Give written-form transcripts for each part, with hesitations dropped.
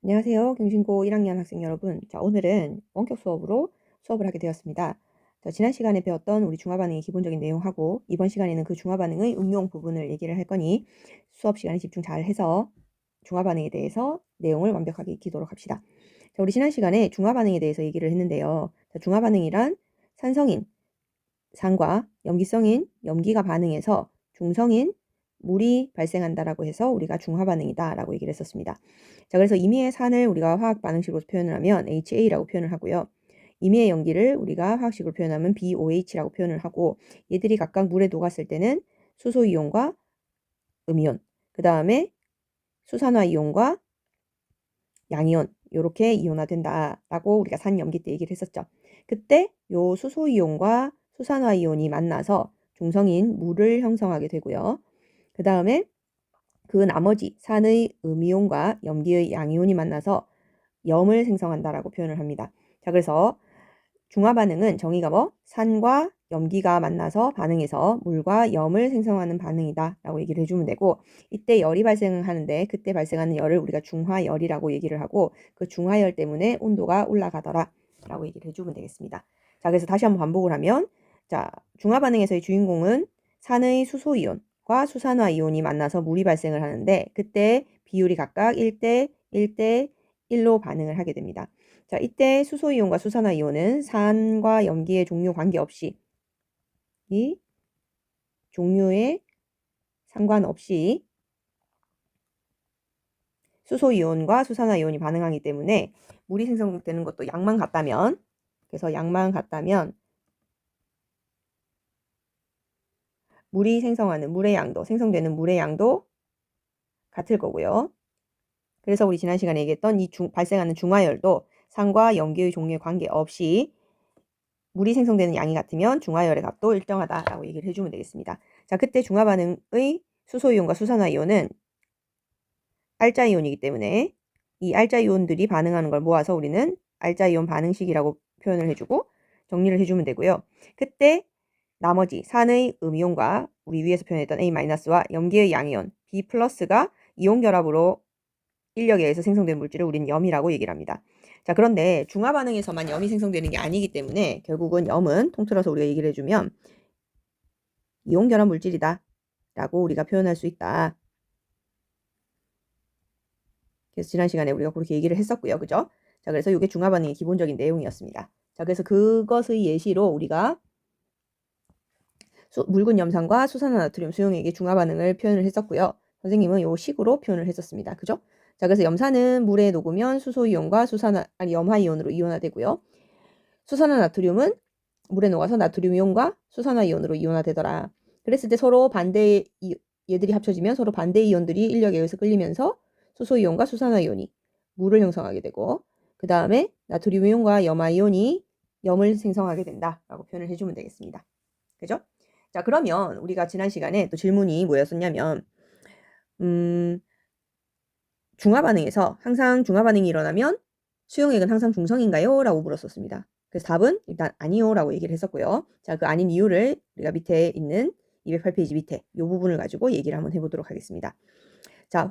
안녕하세요. 경신고 1학년 학생 여러분. 오늘은 원격 수업을 하게 되었습니다. 지난 시간에 배웠던 우리 중화반응의 기본적인 내용하고 이번 시간에는 그 중화반응의 응용 부분을 얘기를 할 거니 수업 시간에 집중 잘 해서 중화반응에 대해서 내용을 완벽하게 익히도록 합시다. 우리 지난 시간에 중화반응에 대해서 얘기를 했는데요. 중화반응이란 산성인, 산과 염기성인, 염기가 반응해서 중성인, 물이 발생한다라고 해서 우리가 중화반응이다라고 얘기를 했었습니다. 그래서 임의의 산을 우리가 화학 반응식으로 표현을 하면 HA라고 표현을 하고요. 임의의 염기를 우리가 화학식으로 표현하면 BOH라고 표현을 하고 얘들이 각각 물에 녹았을 때는 수소이온과 음이온, 그 다음에 수산화이온과 양이온 이렇게 이온화된다라고 우리가 산염기 때 얘기를 했었죠. 그때 요 수소이온과 수산화이온이 만나서 중성인 물을 형성하게 되고요. 그 다음에 그 나머지 산의 음이온과 염기의 양이온이 만나서 염을 생성한다라고 표현을 합니다. 그래서 중화반응은 정의가 산과 염기가 만나서 반응해서 물과 염을 생성하는 반응이다 라고 얘기를 해주면 되고, 이때 열이 발생하는데 그때 발생하는 열을 우리가 중화열이라고 얘기를 하고, 그 중화열 때문에 온도가 올라가더라 라고 얘기를 해주면 되겠습니다. 그래서 다시 한번 반복을 하면, 중화반응에서의 주인공은 산의 수소이온과 수산화이온이 만나서 물이 발생을 하는데 그때 비율이 각각 1대 1대 1로 반응을 하게 됩니다. 이때 수소이온과 수산화이온은 산과 염기의 종류 관계없이 이 종류에 상관없이 수소이온과 수산화이온이 반응하기 때문에 물이 생성되는 것도 양만 같다면, 그래서 양만 같다면 물이 생성하는 물의 양도, 생성되는 물의 양도 같을 거고요. 그래서 우리 지난 시간에 얘기했던 이 발생하는 중화열도 산과 염기의 종류에 관계없이 물이 생성되는 양이 같으면 중화열의 값도 일정하다라고 얘기를 해주면 되겠습니다. 그때 중화반응의 수소이온과 수산화이온은 알자이온이기 때문에 이 알자이온들이 반응하는 걸 모아서 우리는 알자이온 반응식이라고 표현을 해주고 정리를 해주면 되고요. 그때 나머지 산의 음이온과 우리 위에서 표현했던 A-와 염기의 양이온 B+가 이온 결합으로 인력에 의해서 생성된 물질을 우리는 염이라고 얘기를 합니다. 그런데 중화반응에서만 염이 생성되는 게 아니기 때문에 결국은 염은 통틀어서 우리가 얘기를 해주면 이온 결합 물질이다 라고 우리가 표현할 수 있다. 그래서 지난 시간에 우리가 그렇게 얘기를 했었고요. 그죠? 그래서 이게 중화반응의 기본적인 내용이었습니다. 그래서 그것의 예시로 우리가 묽은 염산과 수산화나트륨 수용액의 중화반응을 표현을 했었고요. 선생님은 이 식으로 표현을 했었습니다. 그죠? 그래서 염산은 물에 녹으면 수소이온과 염화이온으로 이온화되고요. 수산화나트륨은 물에 녹아서 나트륨이온과 수산화이온으로 이온화되더라. 그랬을 때 서로 얘들이 합쳐지면 서로 반대 이온들이 인력에 의해서 끌리면서 수소이온과 수산화이온이 물을 형성하게 되고, 그 다음에 나트륨이온과 염화이온이 염을 생성하게 된다라고 표현을 해주면 되겠습니다. 그죠? 그러면 우리가 지난 시간에 또 질문이 뭐였었냐면, 중화반응에서 항상 중화반응이 일어나면 수용액은 항상 중성인가요? 라고 물었었습니다. 그래서 답은 일단 아니요 라고 얘기를 했었고요. 그 아닌 이유를 우리가 밑에 있는 208페이지 밑에 이 부분을 가지고 얘기를 한번 해보도록 하겠습니다.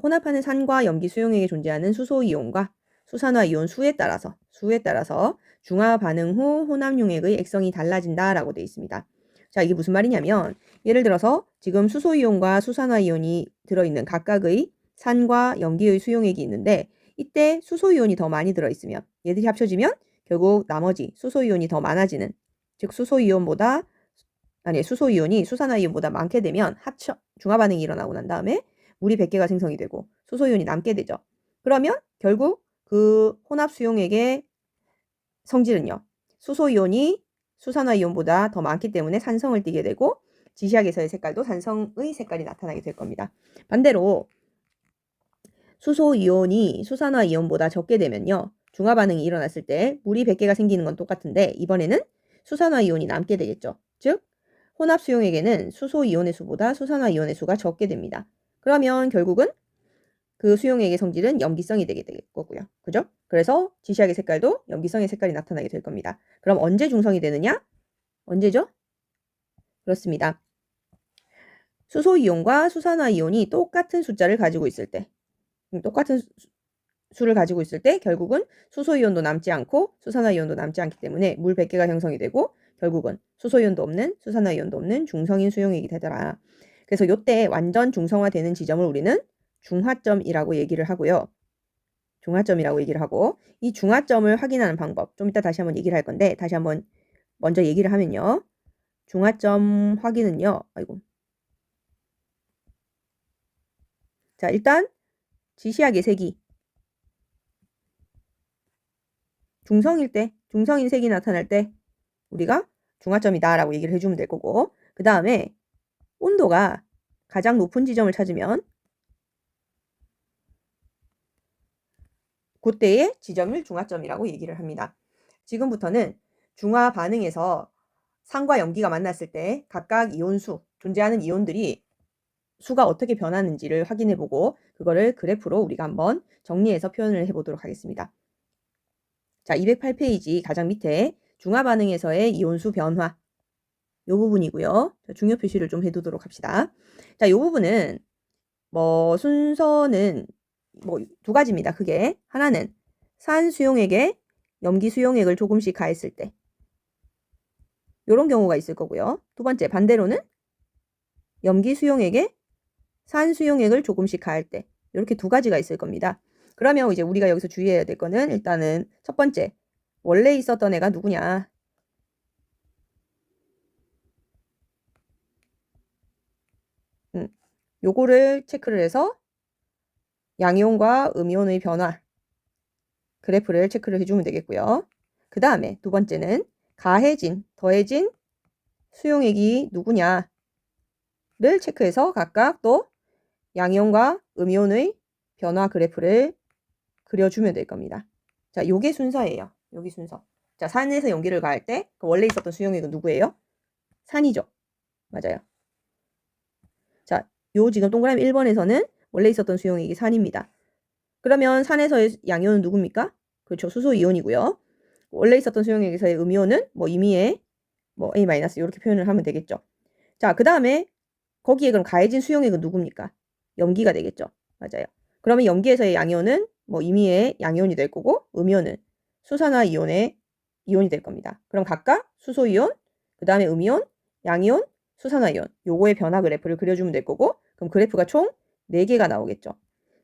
혼합하는 산과 염기 수용액에 존재하는 수소이온과 수산화이온 수에 따라서 중화반응 후 혼합용액의 액성이 달라진다라고 되어 있습니다. 이게 무슨 말이냐면, 예를 들어서 지금 수소이온과 수산화이온이 들어있는 각각의 산과 염기의 수용액이 있는데, 이때 수소이온이 더 많이 들어있으면 얘들이 합쳐지면 결국 나머지 수소이온이 더 많아지는, 즉 수소이온이 수산화이온보다 많게 되면 중화반응이 일어나고 난 다음에 물이 100개가 생성이 되고 수소이온이 남게 되죠. 그러면 결국 그 혼합 수용액의 성질은요, 수소이온이 수산화이온보다 더 많기 때문에 산성을 띠게 되고 지시약에서의 색깔도 산성의 색깔이 나타나게 될 겁니다. 반대로 수소이온이 수산화이온보다 적게 되면요, 중화반응이 일어났을 때 물이 100개가 생기는 건 똑같은데 이번에는 수산화이온이 남게 되겠죠. 즉 혼합 수용액에는 수소이온의 수보다 수산화이온의 수가 적게 됩니다. 그러면 결국은 그 수용액의 성질은 염기성이 되게 될 거고요. 그죠? 그래서 지시약의 색깔도 염기성의 색깔이 나타나게 될 겁니다. 그럼 언제 중성이 되느냐? 언제죠? 그렇습니다. 수소이온과 수산화이온이 똑같은 숫자를 가지고 있을 때, 똑같은 수를 가지고 있을 때 결국은 수소이온도 남지 않고 수산화이온도 남지 않기 때문에 물 100개가 형성이 되고 결국은 수소이온도 없는 수산화이온도 없는 중성인 수용액이 되더라. 그래서 이때 완전 중성화되는 지점을 우리는 중화점이라고 얘기를 하고요. 중화점이라고 얘기를 하고 이 중화점을 확인하는 방법 좀 이따 다시 한번 얘기를 할 건데 다시 한번 먼저 얘기를 하면요. 중화점 확인은요. 아이고. 자, 일단 지시약의 색이 중성일 때, 중성인 색이 나타날 때 우리가 중화점이다 라고 얘기를 해주면 될 거고 그 다음에 온도가 가장 높은 지점을 찾으면 그때의 지점을 중화점이라고 얘기를 합니다. 지금부터는 중화 반응에서 산과 염기가 만났을 때 각각 이온수, 존재하는 이온들이 수가 어떻게 변하는지를 확인해보고 그거를 그래프로 우리가 한번 정리해서 표현을 해보도록 하겠습니다. 자, 208페이지 가장 밑에 중화 반응에서의 이온수 변화 요 부분이고요. 자, 중요 표시를 좀 해두도록 합시다. 자, 요 부분은 뭐 순서는 뭐 두 가지입니다. 그게 하나는 산 수용액에 염기 수용액을 조금씩 가했을 때 요런 경우가 있을 거고요. 두 번째 반대로는 염기 수용액에 산 수용액을 조금씩 가할 때 이렇게 두 가지가 있을 겁니다. 그러면 이제 우리가 여기서 주의해야 될 거는 일단은 첫 번째 원래 있었던 애가 누구냐. 요거를 체크를 해서 양이온과 음이온의 변화 그래프를 체크를 해주면 되겠고요. 그 다음에 두 번째는 가해진, 더해진 수용액이 누구냐를 체크해서 각각 또 양이온과 음이온의 변화 그래프를 그려주면 될 겁니다. 자, 요게 순서예요. 여기 순서. 자, 산에서 염기를 가할 때 원래 있었던 수용액은 누구예요? 산이죠. 맞아요. 자, 요 지금 동그라미 1번에서는 원래 있었던 수용액이 산입니다. 그러면 산에서의 양이온은 누굽니까? 그렇죠. 수소이온이고요. 원래 있었던 수용액에서의 음이온은 뭐 임의의 뭐 A- 이렇게 표현을 하면 되겠죠. 자, 그 다음에 거기에 그럼 가해진 수용액은 누굽니까? 염기가 되겠죠. 맞아요. 그러면 염기에서의 양이온은 뭐 임의의 양이온이 될 거고 음이온은 수산화 이온의 이온이 될 겁니다. 그럼 각각 수소이온, 그 다음에 음이온, 양이온, 수산화이온 요거의 변화 그래프를 그려주면 될 거고 그럼 그래프가 총 4개가 나오겠죠.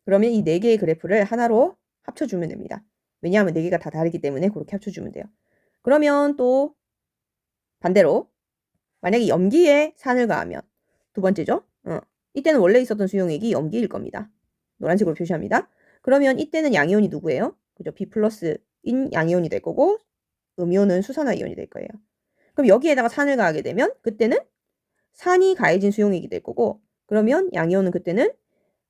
그러면 이 4개의 그래프를 하나로 합쳐주면 됩니다. 왜냐하면 4개가 다 다르기 때문에 그렇게 합쳐주면 돼요. 그러면 또 반대로 만약에 염기에 산을 가하면 두 번째죠. 이때는 원래 있었던 수용액이 염기일 겁니다. 노란색으로 표시합니다. 그러면 이때는 양이온이 누구예요? 그죠? B 플러스인 양이온이 될 거고 음이온은 수산화이온이 될 거예요. 그럼 여기에다가 산을 가하게 되면 그때는 산이 가해진 수용액이 될 거고 그러면 양이온은 그때는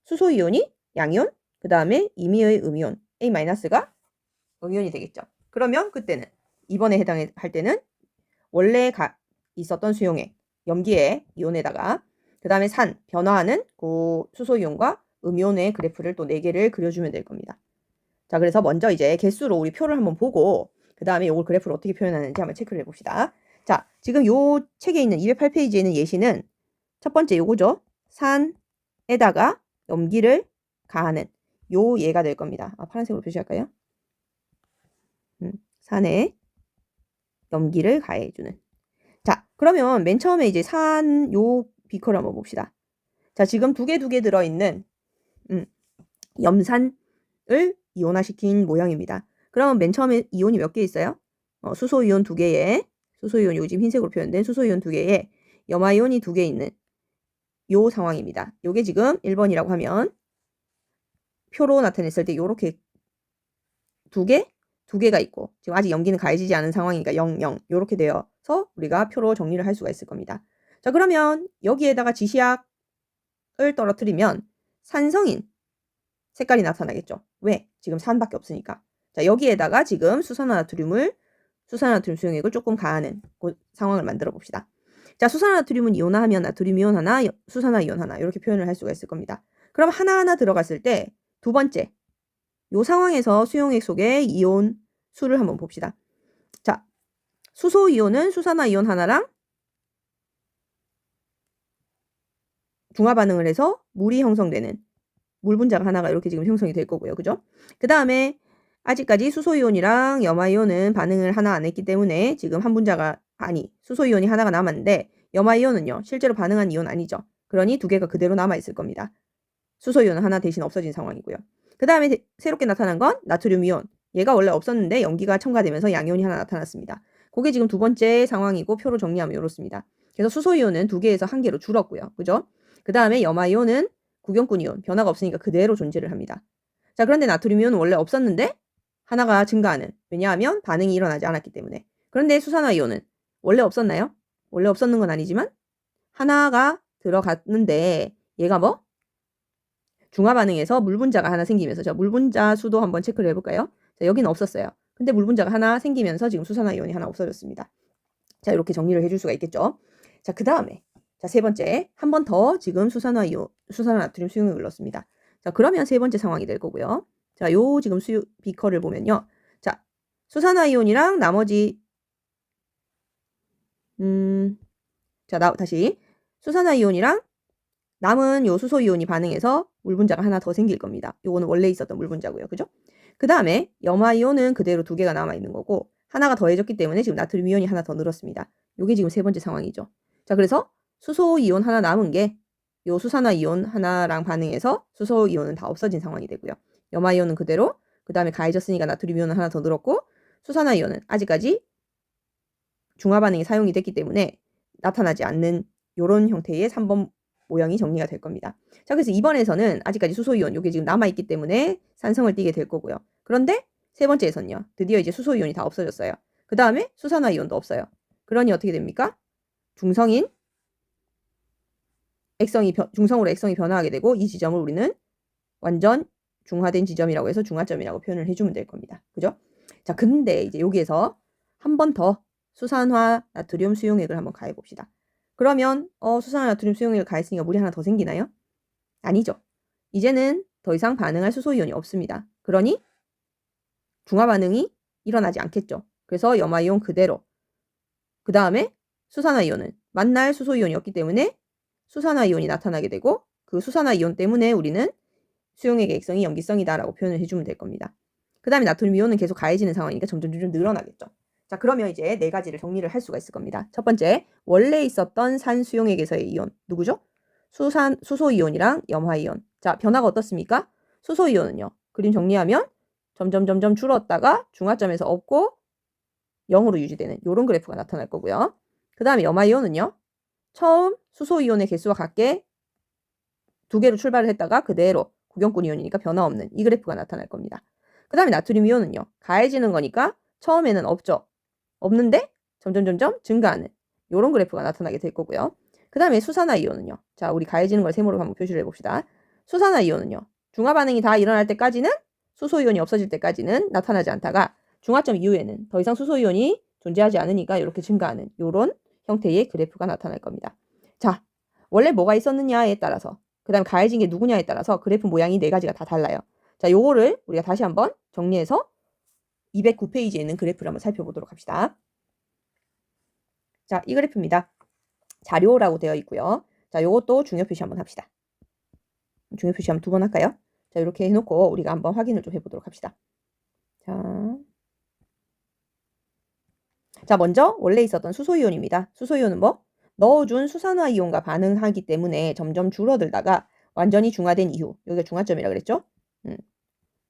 수소이온이 양이온 그 다음에 임의의 음이온 A-가 음이온이 되겠죠. 그러면 그때는 이번에 해당할 때는 원래 있었던 수용액 염기의 이온에다가 그 다음에 산 변화하는 그 수소이온과 음이온의 그래프를 또 4개를 그려주면 될 겁니다. 자, 그래서 먼저 이제 개수로 우리 표를 한번 보고 그 다음에 이걸 그래프를 어떻게 표현하는지 한번 체크를 해봅시다. 자, 지금 요 책에 있는 208페이지에 있는 예시는 첫 번째 요거죠. 산에다가 염기를 가하는 요 예가 될 겁니다. 파란색으로 표시할까요? 산에 염기를 가해주는. 자, 그러면 맨 처음에 이제 산 요 비커를 한번 봅시다. 자, 지금 두 개 들어있는 염산을 이온화시킨 모양입니다. 그러면 맨 처음에 이온이 몇 개 있어요? 수소이온 2개에 수소이온 요 지금 흰색으로 표현된 수소이온 2개에 염화이온이 2개 있는 요 상황입니다. 요게 지금 1번이라고 하면 표로 나타냈을 때 요렇게 2개가 있고 지금 아직 염기는 가해지지 않은 상황이니까 0, 0 요렇게 되어서 우리가 표로 정리를 할 수가 있을 겁니다. 자, 그러면 여기에다가 지시약을 떨어뜨리면 산성인 색깔이 나타나겠죠. 왜? 지금 산밖에 없으니까. 자, 여기에다가 지금 수산화나트륨 수용액을 조금 가하는 그 상황을 만들어 봅시다. 자, 수산화나트륨은 이온화하면 나트륨 이온 하나, 수산화 이온 하나 이렇게 표현을 할 수가 있을 겁니다. 그럼 하나하나 들어갔을 때 두 번째 이 상황에서 수용액 속에 이온 수를 한번 봅시다. 자, 수소 이온은 수산화 이온 하나랑 중화 반응을 해서 물이 형성되는 물 분자가 하나가 이렇게 지금 형성이 될 거고요. 그죠? 그 다음에 아직까지 수소이온이랑 염화이온은 반응을 하나 안 했기 때문에 지금 한 분자가 수소이온이 하나가 남았는데 염화이온은요. 실제로 반응한 이온 아니죠. 그러니 두 개가 그대로 남아있을 겁니다. 수소이온은 하나 대신 없어진 상황이고요. 그 다음에 새롭게 나타난 건 나트륨이온. 얘가 원래 없었는데 염기가 첨가되면서 양이온이 하나 나타났습니다. 그게 지금 두 번째 상황이고 표로 정리하면 이렇습니다. 그래서 수소이온은 두 개에서 한 개로 줄었고요. 그죠? 그 다음에 염화이온은 구경꾼 이온, 변화가 없으니까 그대로 존재를 합니다. 자, 그런데 나트륨이온은 원래 없었는데 하나가 증가하는. 왜냐하면 반응이 일어나지 않았기 때문에. 그런데 수산화이온은 원래 없었나요? 원래 없었는 건 아니지만 하나가 들어갔는데 얘가 뭐? 중화 반응에서 물 분자가 하나 생기면서 물 분자 수도 한번 체크를 해볼까요? 자, 여기는 없었어요. 근데 물 분자가 하나 생기면서 지금 수산화이온이 하나 없어졌습니다. 자, 이렇게 정리를 해줄 수가 있겠죠. 자, 그 다음에 세 번째 한 번 더 지금 수산화나트륨 수용액을 넣습니다. 자, 그러면 세 번째 상황이 될 거고요. 자, 요 지금 비커를 보면요. 자, 수산화이온이랑 나머지 다시 수산화이온이랑 남은 요 수소이온이 반응해서 물 분자가 하나 더 생길 겁니다. 요거는 원래 있었던 물 분자고요. 그죠? 그 다음에 염화이온은 그대로 두 개가 남아 있는 거고 하나가 더해졌기 때문에 지금 나트륨 이온이 하나 더 늘었습니다. 요게 지금 세 번째 상황이죠. 자, 그래서 수소이온 하나 남은 게 요 수산화이온 하나랑 반응해서 수소이온은 다 없어진 상황이 되고요. 염화이온은 그대로, 그 다음에 가해졌으니까 나트륨 이온은 하나 더 늘었고 수산화이온은 아직까지 중화 반응이 사용이 됐기 때문에 나타나지 않는 요런 형태의 3번 모양이 정리가 될 겁니다. 자, 그래서 2번에서는 아직까지 수소이온 요게 지금 남아있기 때문에 산성을 띠게 될 거고요. 그런데 세 번째에서는요. 드디어 이제 수소이온이 다 없어졌어요. 그 다음에 수산화이온도 없어요. 그러니 어떻게 됩니까? 중성으로 액성이 변화하게 되고 이 지점을 우리는 완전 중화된 지점이라고 해서 중화점이라고 표현을 해주면 될 겁니다. 그죠? 자, 근데 이제 여기에서 한 번 더 수산화 나트륨 수용액을 한번 가해 봅시다. 그러면 수산화 나트륨 수용액을 가했으니까 물이 하나 더 생기나요? 아니죠. 이제는 더 이상 반응할 수소이온이 없습니다. 그러니 중화 반응이 일어나지 않겠죠. 그래서 염화이온 그대로. 그 다음에 수산화이온은 만날 수소이온이었기 때문에 수산화이온이 나타나게 되고 그 수산화이온 때문에 우리는 수용액의 액성이 염기성이다라고 표현을 해주면 될 겁니다. 그 다음에 나트륨 이온은 계속 가해지는 상황이니까 점점 늘어나겠죠. 자, 그러면 이제 네 가지를 정리를 할 수가 있을 겁니다. 첫 번째, 원래 있었던 산 수용액에서의 이온 누구죠? 수소이온이랑 염화이온. 자, 변화가 어떻습니까? 수소이온은요. 그림 정리하면 점점 줄었다가 중화점에서 없고 0으로 유지되는 이런 그래프가 나타날 거고요. 그 다음에 염화이온은요. 처음 수소이온의 개수와 같게 두 개로 출발을 했다가 그대로 구경꾼 이온이니까 변화 없는 이 그래프가 나타날 겁니다. 그 다음에 나트륨 이온은요. 가해지는 거니까 처음에는 없죠. 없는데 점점 증가하는 이런 그래프가 나타나게 될 거고요. 그 다음에 수산화 이온은요. 자, 우리 가해지는 걸 세모로 한번 표시를 해봅시다. 수산화 이온은요. 중화 반응이 다 일어날 때까지는 수소이온이 없어질 때까지는 나타나지 않다가 중화점 이후에는 더 이상 수소이온이 존재하지 않으니까 이렇게 증가하는 이런 형태의 그래프가 나타날 겁니다. 자, 원래 뭐가 있었느냐에 따라서 그 다음 가해진 게 누구냐에 따라서 그래프 모양이 네 가지가 다 달라요. 자, 요거를 우리가 다시 한번 정리해서 209페이지에 있는 그래프를 한번 살펴보도록 합시다. 자, 이 그래프입니다. 자료라고 되어 있고요. 자, 요것도 중요 표시 한번 합시다. 중요 표시 한번 두 번 할까요? 자, 이렇게 해놓고 우리가 한번 확인을 좀 해보도록 합시다. 자, 먼저 원래 있었던 수소이온입니다. 수소이온은 뭐? 넣어준 수산화 이온과 반응하기 때문에 점점 줄어들다가 완전히 중화된 이후, 여기가 중화점이라 그랬죠?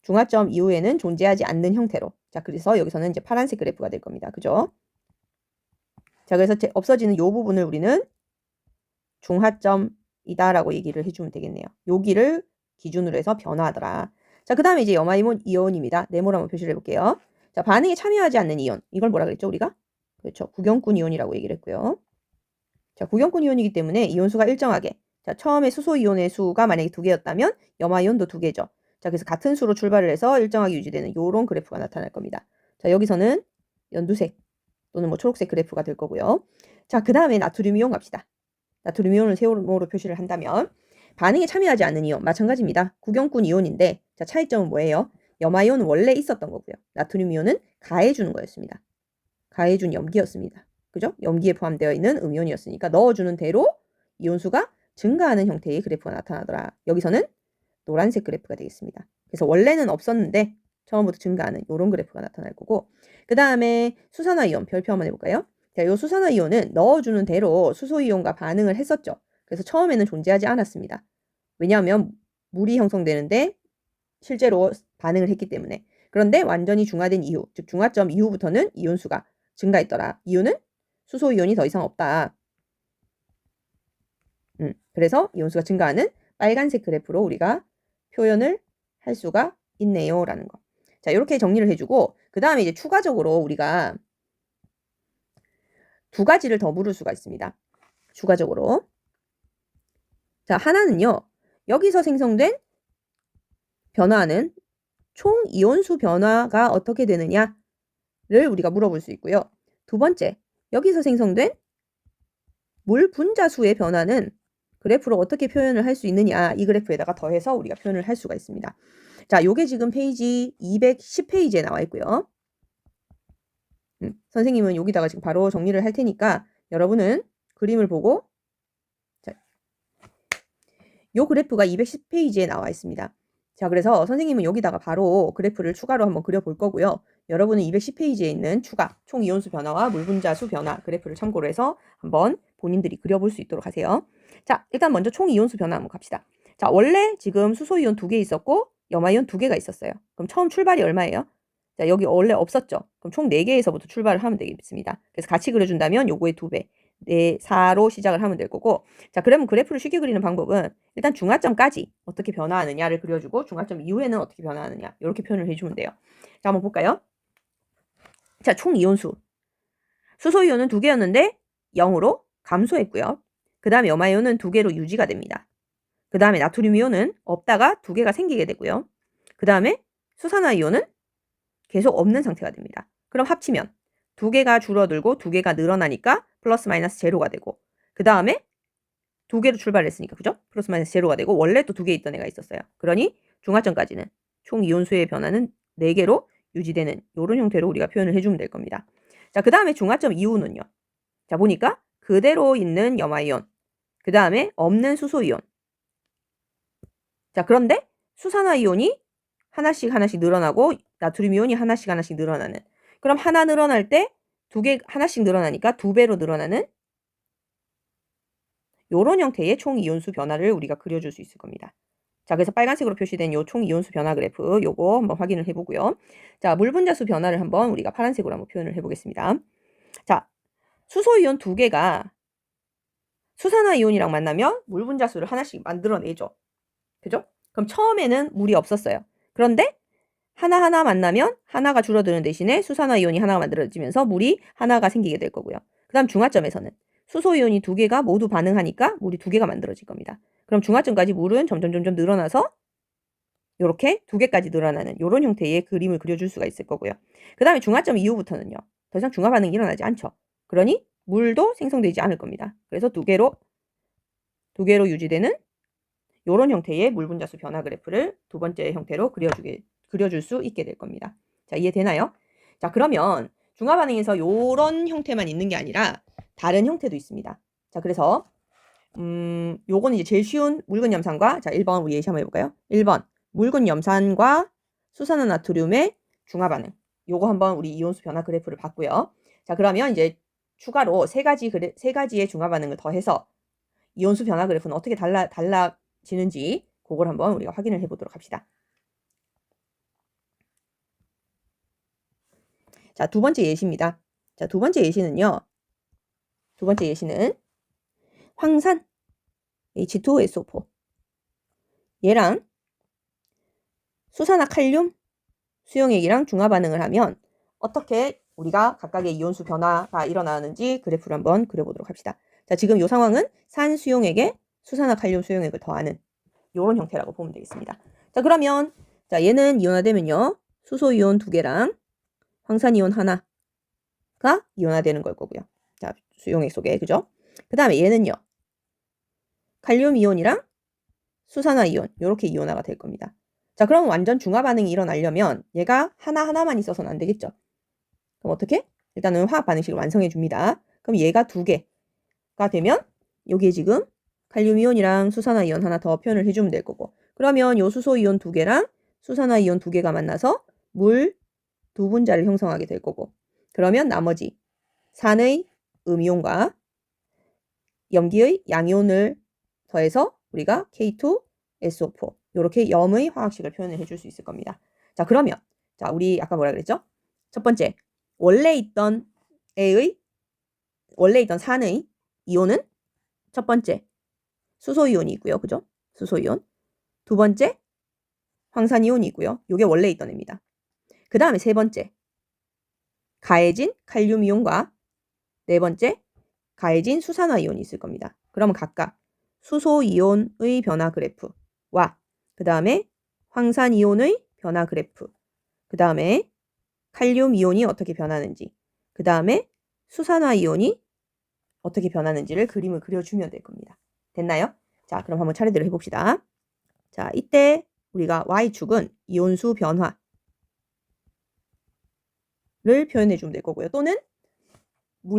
중화점 이후에는 존재하지 않는 형태로. 자, 그래서 여기서는 이제 파란색 그래프가 될 겁니다. 그죠? 자, 그래서 없어지는 이 부분을 우리는 중화점이다라고 얘기를 해주면 되겠네요. 여기를 기준으로 해서 변화하더라. 자, 그 다음에 이제 염화이온 이온입니다. 네모로 한번 표시를 해볼게요. 자, 반응에 참여하지 않는 이온. 이걸 뭐라 그랬죠, 우리가? 그렇죠. 구경꾼 이온이라고 얘기를 했고요. 자, 구경꾼 이온이기 때문에 이온수가 일정하게. 자, 처음에 수소이온의 수가 만약에 2개였다면 염화이온도 2개죠. 자, 그래서 같은 수로 출발을 해서 일정하게 유지되는 이런 그래프가 나타날 겁니다. 자, 여기서는 연두색 또는 뭐 초록색 그래프가 될 거고요. 자, 그 다음에 나트륨 이온 갑시다. 나트륨 이온을 세모로 표시를 한다면 반응에 참여하지 않는 이온 마찬가지입니다. 구경꾼 이온인데 자, 차이점은 뭐예요? 염화이온은 원래 있었던 거고요. 나트륨 이온은 가해주는 거였습니다. 가해준 염기였습니다. 그죠? 염기에 포함되어 있는 음이온이었으니까 넣어주는 대로 이온수가 증가하는 형태의 그래프가 나타나더라. 여기서는 노란색 그래프가 되겠습니다. 그래서 원래는 없었는데 처음부터 증가하는 이런 그래프가 나타날 거고, 그 다음에 수산화이온 별표 한번 해볼까요? 자, 이 수산화이온은 넣어주는 대로 수소이온과 반응을 했었죠. 그래서 처음에는 존재하지 않았습니다. 왜냐하면 물이 형성되는데 실제로 반응을 했기 때문에. 그런데 완전히 중화된 이후, 즉 중화점 이후부터는 이온수가 증가했더라. 이유는 수소이온이 더 이상 없다. 그래서 이온수가 증가하는 빨간색 그래프로 우리가 표현을 할 수가 있네요. 라는 거. 자, 이렇게 정리를 해주고, 그 다음에 이제 추가적으로 우리가 두 가지를 더 물을 수가 있습니다. 추가적으로. 자, 하나는요, 여기서 생성된 변화는 총 이온수 변화가 어떻게 되느냐를 우리가 물어볼 수 있고요. 두 번째, 여기서 생성된 물 분자수의 변화는 그래프로 어떻게 표현을 할 수 있느냐, 이 그래프에다가 더해서 우리가 표현을 할 수가 있습니다. 자, 요게 지금 페이지 210페이지에 나와 있고요. 선생님은 여기다가 지금 바로 정리를 할 테니까 여러분은 그림을 보고, 자, 요 그래프가 210페이지에 나와 있습니다. 자, 그래서 선생님은 여기다가 바로 그래프를 추가로 한번 그려볼 거고요. 여러분은 210페이지에 있는 추가, 총 이온수 변화와 물 분자수 변화 그래프를 참고로 해서 한번 본인들이 그려볼 수 있도록 하세요. 자, 일단 먼저 총 이온수 변화 한번 갑시다. 자, 원래 지금 수소이온 2개 있었고 염화이온 2개가 있었어요. 그럼 처음 출발이 얼마예요? 자, 여기 원래 없었죠. 그럼 총 4개에서부터 출발을 하면 되겠습니다. 그래서 같이 그려준다면 요거의 2배, 4로 시작을 하면 될 거고, 자, 그러면 그래프를 쉽게 그리는 방법은 일단 중화점까지 어떻게 변화하느냐를 그려주고 중화점 이후에는 어떻게 변화하느냐, 이렇게 표현을 해주면 돼요. 자, 한번 볼까요? 자, 총 이온수. 수소이온은 2개였는데 0으로 감소했고요. 그 다음에 염화이온은 2개로 유지가 됩니다. 그 다음에 나트륨이온은 없다가 2개가 생기게 되고요. 그 다음에 수산화이온은 계속 없는 상태가 됩니다. 그럼 합치면 2개가 줄어들고 2개가 늘어나니까 플러스 마이너스 제로가 되고, 그 다음에 2개로 출발했으니까, 그죠? 플러스 마이너스 제로가 되고, 원래 또 2개 있던 애가 있었어요. 그러니 중화점까지는 총 이온수의 변화는 4개로 유지되는 이런 형태로 우리가 표현을 해주면 될 겁니다. 자, 그 다음에 중화점 이후는요. 자, 보니까 그대로 있는 염화이온, 그 다음에 없는 수소이온. 자, 그런데 수산화이온이 하나씩 늘어나고 나트륨 이온이 하나씩 늘어나는. 그럼 하나 늘어날 때 2개 하나씩 늘어나니까 2배로 늘어나는 요런 형태의 총 이온수 변화를 우리가 그려줄 수 있을 겁니다. 자, 그래서 빨간색으로 표시된 요 총 이온수 변화 그래프 요거 한번 확인을 해보고요. 자, 물 분자수 변화를 한번 우리가 파란색으로 한번 표현을 해보겠습니다. 자, 수소이온 2개가 수산화이온이랑 만나면 물 분자수를 하나씩 만들어내죠. 그죠? 그럼 처음에는 물이 없었어요. 그런데 하나하나 만나면 하나가 줄어드는 대신에 수산화이온이 하나가 만들어지면서 물이 하나가 생기게 될 거고요. 그 다음 중화점에서는 수소이온이 2개가 모두 반응하니까 물이 2개가 만들어질 겁니다. 그럼 중화점까지 물은 점점 늘어나서 이렇게 2개까지 늘어나는 이런 형태의 그림을 그려줄 수가 있을 거고요. 그 다음에 중화점 이후부터는요. 더 이상 중화 반응이 일어나지 않죠. 그러니 물도 생성되지 않을 겁니다. 그래서 2개로 유지되는 이런 형태의 물 분자수 변화 그래프를 두 번째 형태로 그려줄 수 있게 될 겁니다. 자, 이해되나요? 자, 그러면 중화 반응에서 이런 형태만 있는 게 아니라 다른 형태도 있습니다. 자, 그래서 요거는 이제 제일 쉬운 묽은 염산과, 자, 1번 우리 예시 한번 해볼까요? 1번 묽은 염산과 수산화나트륨의 중화 반응. 요거 한번 우리 이온수 변화 그래프를 봤고요. 자, 그러면 이제 추가로 세 가지의 중화 반응을 더해서 이온수 변화 그래프는 어떻게 달라지는지 그걸 한번 우리가 확인을 해보도록 합시다. 자, 두 번째 예시입니다. 자, 두 번째 예시는 황산 H2SO4 얘랑 수산화 칼륨 수용액이랑 중화 반응을 하면 어떻게 우리가 각각의 이온수 변화가 일어나는지 그래프를 한번 그려보도록 합시다. 자, 지금 이 상황은 산 수용액에 수산화 칼륨 수용액을 더하는 이런 형태라고 보면 되겠습니다. 자, 그러면 자, 얘는 이온화되면요. 수소이온 2개랑 황산이온 하나가 이온화되는 걸 거고요. 자, 수용액 속에, 그죠? 그 다음에 얘는요. 칼륨 이온이랑 수산화 이온, 이렇게 이온화가 될 겁니다. 자, 그럼 완전 중화 반응이 일어나려면 얘가 하나만 있어서는 안 되겠죠. 그럼 어떻게? 일단은 화학 반응식을 완성해 줍니다. 그럼 얘가 2개가 되면 여기에 지금 칼륨 이온이랑 수산화 이온 하나 더 표현을 해주면 될 거고, 그러면 요 수소이온 두 개랑 수산화이온 두 개가 만나서 물 두 분자를 형성하게 될 거고, 그러면 나머지 산의 음이온과 염기의 양이온을 더해서 우리가 K2SO4 이렇게 염의 화학식을 표현을 해줄 수 있을 겁니다. 자, 그러면 자, 우리 아까 뭐라 그랬죠? 첫 번째, 원래 있던 산의 이온은 첫 번째 수소이온이고요. 그죠? 수소이온. 두 번째 황산이온이고요. 이게 원래 있던 애입니다. 그 다음에 세 번째 가해진 칼륨이온과 네 번째 가해진 수산화이온이 있을 겁니다. 그러면 각각 수소이온의 변화 그래프와 그 다음에 황산이온의 변화 그래프, 그 다음에 칼륨이온이 어떻게 변하는지, 그 다음에 수산화이온이 어떻게 변하는지를 그림을 그려주면 될 겁니다. 됐나요? 자, 그럼 한번 차례대로 해봅시다. 자, 이때 우리가 Y축은 이온수 변화를 표현해주면 될 거고요. 또는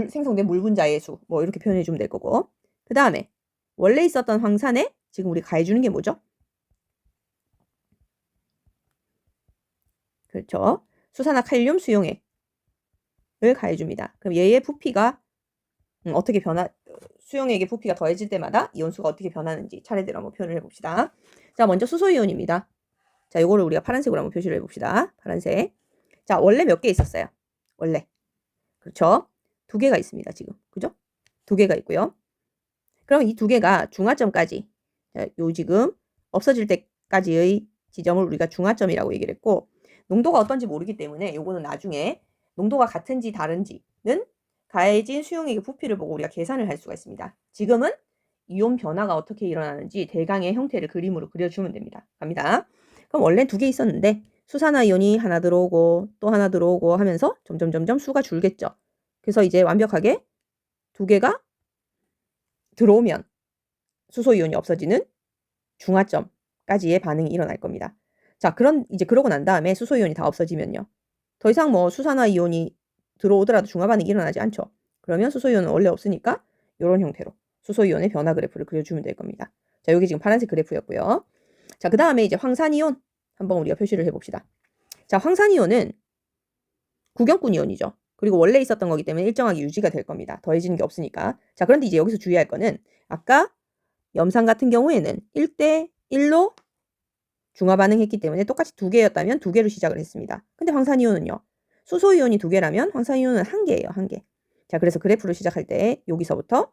생성된 물 분자의 수, 뭐 이렇게 표현해주면 될 거고, 그 다음에 원래 있었던 황산에 지금 우리 가해주는 게 뭐죠? 그렇죠. 수산화 칼륨 수용액을 가해줍니다. 그럼 얘의 부피가 어떻게 수용액의 부피가 더해질 때마다 이온수가 어떻게 변하는지 차례대로 한번 표현을 해봅시다. 자, 먼저 수소이온입니다. 자, 요거를 우리가 파란색으로 한번 표시를 해봅시다. 파란색. 자, 원래 몇 개 있었어요? 원래. 그렇죠. 두 개가 있습니다, 지금. 그죠? 두 개가 있고요. 그럼 이 두 개가 중화점까지, 자, 요 지금 없어질 때까지의 지점을 우리가 중화점이라고 얘기를 했고, 농도가 어떤지 모르기 때문에 요거는 나중에 농도가 같은지 다른지는 가해진 수용액의 부피를 보고 우리가 계산을 할 수가 있습니다. 지금은 이온 변화가 어떻게 일어나는지 대강의 형태를 그림으로 그려주면 됩니다. 갑니다. 그럼 원래 두 개 있었는데 수산화이온이 하나 들어오고 또 하나 들어오고 하면서 점점 수가 줄겠죠. 그래서 이제 완벽하게 두 개가 들어오면 수소이온이 없어지는 중화점까지의 반응이 일어날 겁니다. 자, 이제 그러고 난 다음에 수소이온이 다 없어지면요. 더 이상 뭐 수산화이온이 들어오더라도 중화 반응이 일어나지 않죠. 그러면 수소이온은 원래 없으니까 이런 형태로 수소이온의 변화 그래프를 그려주면 될 겁니다. 자, 여기 지금 파란색 그래프였고요. 자, 그 다음에 이제 황산이온 한번 우리가 표시를 해봅시다. 자, 황산이온은 구경꾼 이온이죠. 그리고 원래 있었던 거기 때문에 일정하게 유지가 될 겁니다. 더해지는 게 없으니까. 자, 그런데 이제 여기서 주의할 거는 아까 염산 같은 경우에는 1대1로 중화 반응했기 때문에 똑같이 두 개였다면 두 개로 시작을 했습니다. 근데 황산이온은요. 수소이온이 두 개라면 황산이온은 한 개예요. 한 개. 자, 그래서 그래프를 시작할 때 여기서부터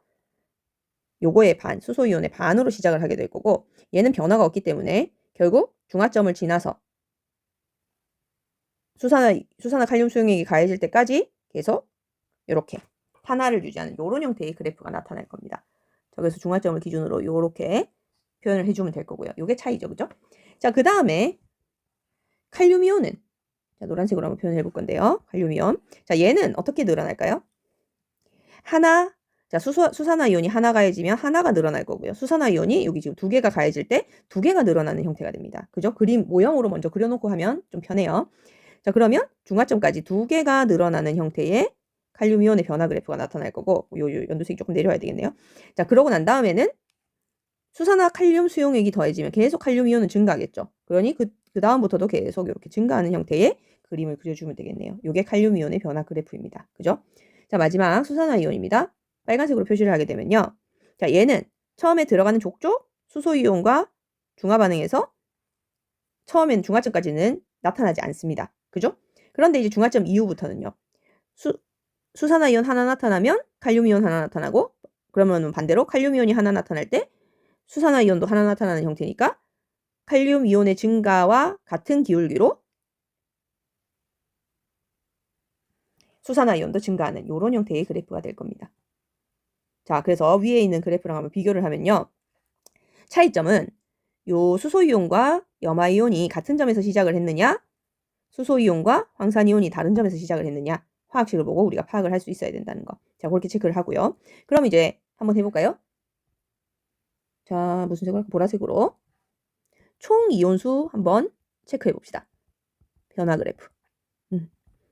요거의 반, 수소이온의 반으로 시작을 하게 될 거고, 얘는 변화가 없기 때문에 결국 중화점을 지나서 수산화 칼륨 수용액이 가해질 때까지 계속 이렇게 탄화를 유지하는 이런 형태의 그래프가 나타날 겁니다. 자, 그래서 중화점을 기준으로 이렇게 표현을 해주면 될 거고요. 요게 차이죠. 그죠? 자, 그 다음에 칼륨이온은 자, 노란색으로 한번 표현해 볼 건데요. 칼륨이온. 자, 얘는 어떻게 늘어날까요? 자, 수산화이온이 하나 가해지면 하나가 늘어날 거고요. 수산화이온이 여기 지금 두 개가 가해질 때 두 개가 늘어나는 형태가 됩니다. 그죠? 그림 모형으로 먼저 그려놓고 하면 좀 편해요. 자, 그러면 중화점까지 두 개가 늘어나는 형태의 칼륨이온의 변화 그래프가 나타날 거고, 요 연두색이 조금 내려와야 되겠네요. 자, 그러고 난 다음에는 수산화 칼륨 수용액이 더해지면 계속 칼륨이온은 증가하겠죠. 그러니 그 다음부터도 계속 이렇게 증가하는 형태의 그림을 그려주면 되겠네요. 이게 칼륨이온의 변화 그래프입니다. 그죠? 자, 마지막 수산화이온입니다. 빨간색으로 표시를 하게 되면요. 자, 얘는 처음에 들어가는 족족 수소이온과 중화 반응에서 처음엔 중화점까지는 나타나지 않습니다. 그죠? 그런데 이제 중화점 이후부터는요. 수산화이온 하나 나타나면 칼륨이온 하나 나타나고, 그러면 반대로 칼륨이온이 하나 나타날 때 수산화이온도 하나 나타나는 형태니까 칼륨 이온의 증가와 같은 기울기로 수산화이온도 증가하는 이런 형태의 그래프가 될 겁니다. 자, 그래서 위에 있는 그래프랑 한번 비교를 하면요. 차이점은 요 수소이온과 염화이온이 같은 점에서 시작을 했느냐, 수소이온과 황산이온이 다른 점에서 시작을 했느냐, 화학식을 보고 우리가 파악을 할 수 있어야 된다는 거. 자, 그렇게 체크를 하고요. 그럼 이제 한번 해볼까요? 자, 무슨 색으로 할까? 보라색으로. 총 이온수 한번 체크해 봅시다. 변화 그래프.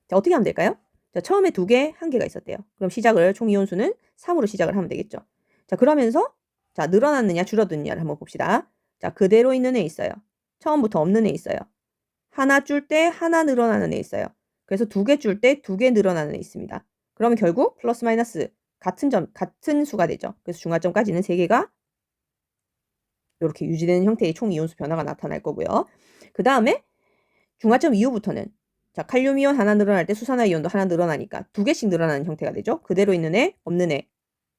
자, 어떻게 하면 될까요? 자, 처음에 두 개, 한 개가 있었대요. 그럼 시작을 총 이온수는 3으로 시작을 하면 되겠죠. 자, 그러면서 자, 늘어났느냐 줄어드느냐를 한번 봅시다. 자, 그대로 있는 애 있어요. 처음부터 없는 애 있어요. 하나 줄 때 하나 늘어나는 애 있어요. 그래서 두 개 줄 때 두 개 늘어나는 애 있습니다. 그러면 결국 플러스 마이너스 같은 수가 되죠. 그래서 중화점까지는 세 개가 이렇게 유지되는 형태의 총 이온수 변화가 나타날 거고요. 그 다음에 중화점 이후부터는 자, 칼륨 이온 하나 늘어날 때 수산화 이온도 하나 늘어나니까 두 개씩 늘어나는 형태가 되죠. 그대로 있는 애, 없는 애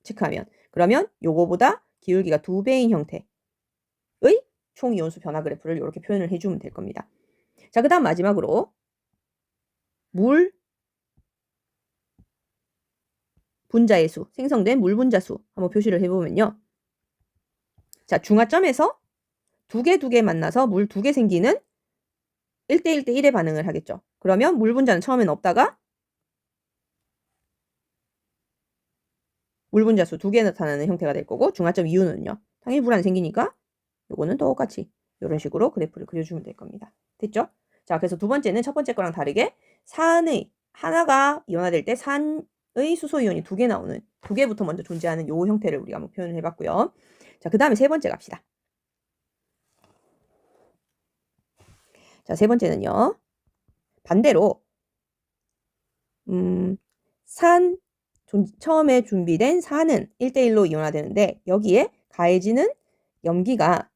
체크하면. 그러면 요거보다 기울기가 2배인 형태의 총 이온수 변화 그래프를 이렇게 표현을 해주면 될 겁니다. 자, 그 다음 마지막으로 물 분자의 수, 생성된 물 분자 수 한번 표시를 해보면요. 자, 중화점에서 두 개 만나서 물 2개 생기는 1대1대1의 반응을 하겠죠. 그러면 물 분자는 처음엔 없다가 물 분자 수 2개 나타나는 형태가 될 거고, 중화점 이후는요. 당연히 물 안 생기니까 요거는 똑같이 이런 식으로 그래프를 그려주면 될 겁니다. 됐죠? 자, 그래서 두 번째는 첫 번째 거랑 다르게 산의 하나가 이온화될 때 산의 수소 이온이 2개 나오는 2개부터 먼저 존재하는 요 형태를 우리가 한번 표현을 해봤고요. 자, 그 다음에 세 번째 갑시다. 자, 세 번째는요. 반대로 처음에 준비된 산은 1대1로 이온화되는데 여기에 가해지는 염기가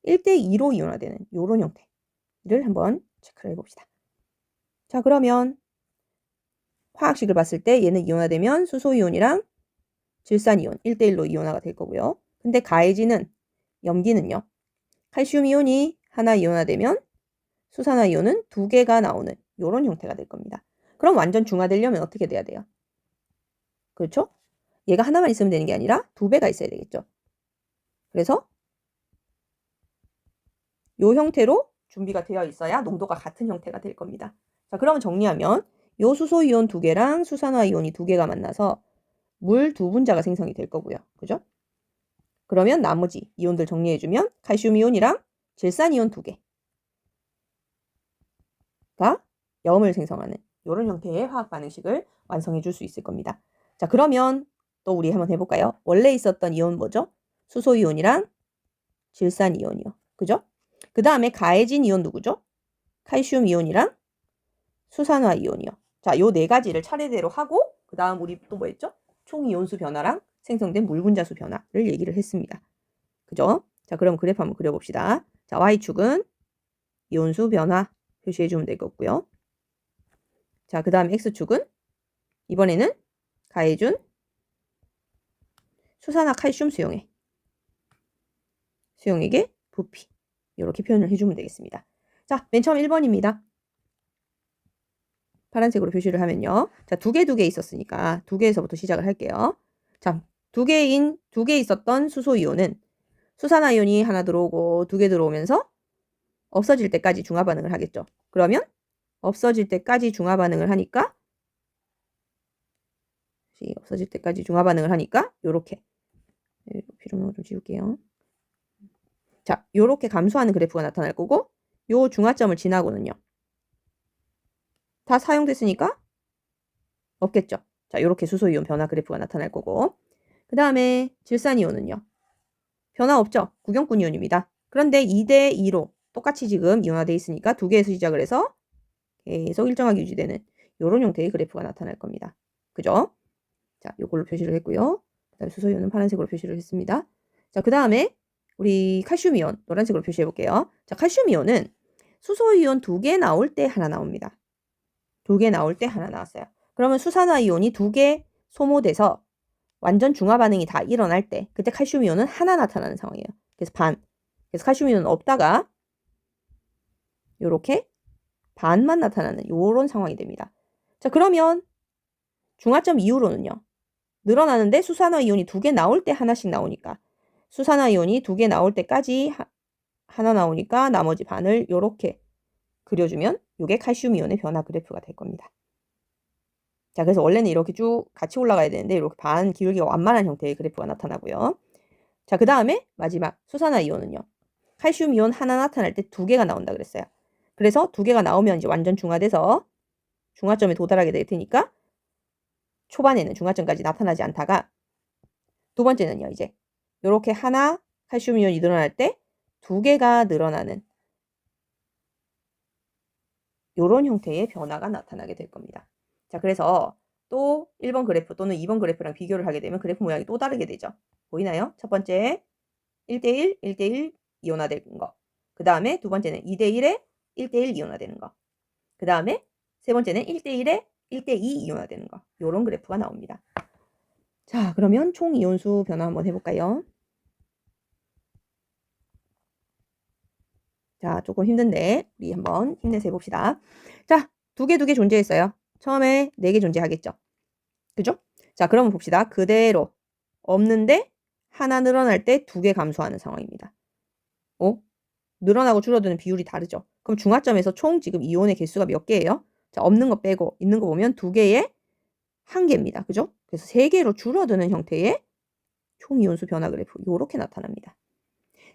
1대2로 이온화되는 요런 형태를 한번 체크를 해봅시다. 자, 그러면 화학식을 봤을 때 얘는 이온화되면 수소이온이랑 질산이온 1대1로 이온화가 될 거고요. 근데 가해지는 염기는요. 칼슘 이온이 하나 이온화되면 수산화 이온은 2개가 나오는 이런 형태가 될 겁니다. 그럼 완전 중화되려면 어떻게 돼야 돼요? 그렇죠? 얘가 하나만 있으면 되는 게 아니라 2배가 있어야 되겠죠. 그래서 이 형태로 준비가 되어 있어야 농도가 같은 형태가 될 겁니다. 자, 그러면 정리하면 요 수소 이온 2개랑 수산화 이온이 2개가 만나서 물 2분자가 생성이 될 거고요. 그죠? 그러면 나머지 이온들 정리해주면 칼슘 이온이랑 질산 이온 2개가 염을 생성하는 이런 형태의 화학 반응식을 완성해 줄 수 있을 겁니다. 자, 그러면 또 우리 한번 해볼까요? 원래 있었던 이온 뭐죠? 수소 이온이랑 질산 이온이요. 그죠? 그 다음에 가해진 이온 누구죠? 칼슘 이온이랑 수산화 이온이요. 자, 요 네 가지를 차례대로 하고 그 다음 우리 또 뭐 했죠? 총 이온수 변화랑 생성된 물 분자수 변화를 얘기를 했습니다. 그죠? 자, 그럼 그래프 한번 그려봅시다. 자, Y축은 이온수 변화 표시해주면 될 거고요. 자, 그 다음 X축은 이번에는 가해준 수산화 칼슘 수용액의 부피 이렇게 표현을 해주면 되겠습니다. 자, 맨 처음 1번입니다. 파란색으로 표시를 하면요. 자, 두 개 있었으니까 2개에서부터 시작을 할게요. 자, 2개 있었던 수소 이온은 수산화 이온이 하나 들어오고 2개 들어오면서 없어질 때까지 중화 반응을 하겠죠. 그러면 없어질 때까지 중화 반응을 하니까 요렇게 필요한 거 좀 지울게요. 자, 요렇게 감소하는 그래프가 나타날 거고 요 중화점을 지나고는요. 다 사용됐으니까 없겠죠. 자, 요렇게 수소이온 변화 그래프가 나타날 거고 그 다음에 질산이온은요. 변화 없죠. 구경꾼 이온입니다. 그런데 2대2로 똑같이 지금 이온화되어 있으니까 2개에서 시작을 해서 계속 일정하게 유지되는 요런 형태의 그래프가 나타날 겁니다. 그죠? 자, 요걸로 표시를 했고요. 그 다음에 수소이온은 파란색으로 표시를 했습니다. 자, 그 다음에 우리 칼슘이온 노란색으로 표시해 볼게요. 자, 칼슘이온은 수소이온 2개 나올 때 하나 나옵니다. 2개 나올 때 하나 나왔어요. 그러면 수산화 이온이 2개 소모돼서 완전 중화 반응이 다 일어날 때 그때 칼슘 이온은 하나 나타나는 상황이에요. 그래서 반. 그래서 칼슘 이온은 없다가 요렇게 반만 나타나는 요런 상황이 됩니다. 자, 그러면 중화점 이후로는요. 늘어나는데 수산화 이온이 2개 나올 때 하나씩 나오니까 수산화 이온이 2개 나올 때까지 하나 나오니까 나머지 반을 요렇게 그려주면 요게 칼슘 이온의 변화 그래프가 될 겁니다. 자, 그래서 원래는 이렇게 쭉 같이 올라가야 되는데 이렇게 반 기울기가 완만한 형태의 그래프가 나타나고요. 자, 그 다음에 마지막 수산화 이온은요. 칼슘 이온 하나 나타날 때 2개가 나온다 그랬어요. 그래서 2개가 나오면 이제 완전 중화돼서 중화점에 도달하게 될 테니까 초반에는 중화점까지 나타나지 않다가 두 번째는요. 이제 이렇게 하나 칼슘 이온이 늘어날 때 두 개가 늘어나는 요런 형태의 변화가 나타나게 될 겁니다. 자, 그래서 또 1번 그래프 또는 2번 그래프랑 비교를 하게 되면 그래프 모양이 또 다르게 되죠. 보이나요? 첫 번째 1대1, 1대1 이온화되는 거. 그 다음에 두 번째는 2대1에 1대1 이온화되는 거. 그 다음에 세 번째는 1대1에 1대2 이온화되는 거. 요런 그래프가 나옵니다. 자, 그러면 총 이온수 변화 한번 해볼까요? 자, 조금 힘든데 우리 한번 힘내서 해봅시다. 자, 두 개 존재했어요. 처음에 4개 존재하겠죠. 그죠? 자, 그러면 봅시다. 그대로 없는데 하나 늘어날 때 2개 감소하는 상황입니다. 늘어나고 줄어드는 비율이 다르죠. 그럼 중화점에서 총 지금 이온의 개수가 몇 개예요? 자, 없는 거 빼고 있는 거 보면 2개에 1개입니다. 그죠? 그래서 3개로 줄어드는 형태의 총 이온수 변화 그래프 요렇게 나타납니다.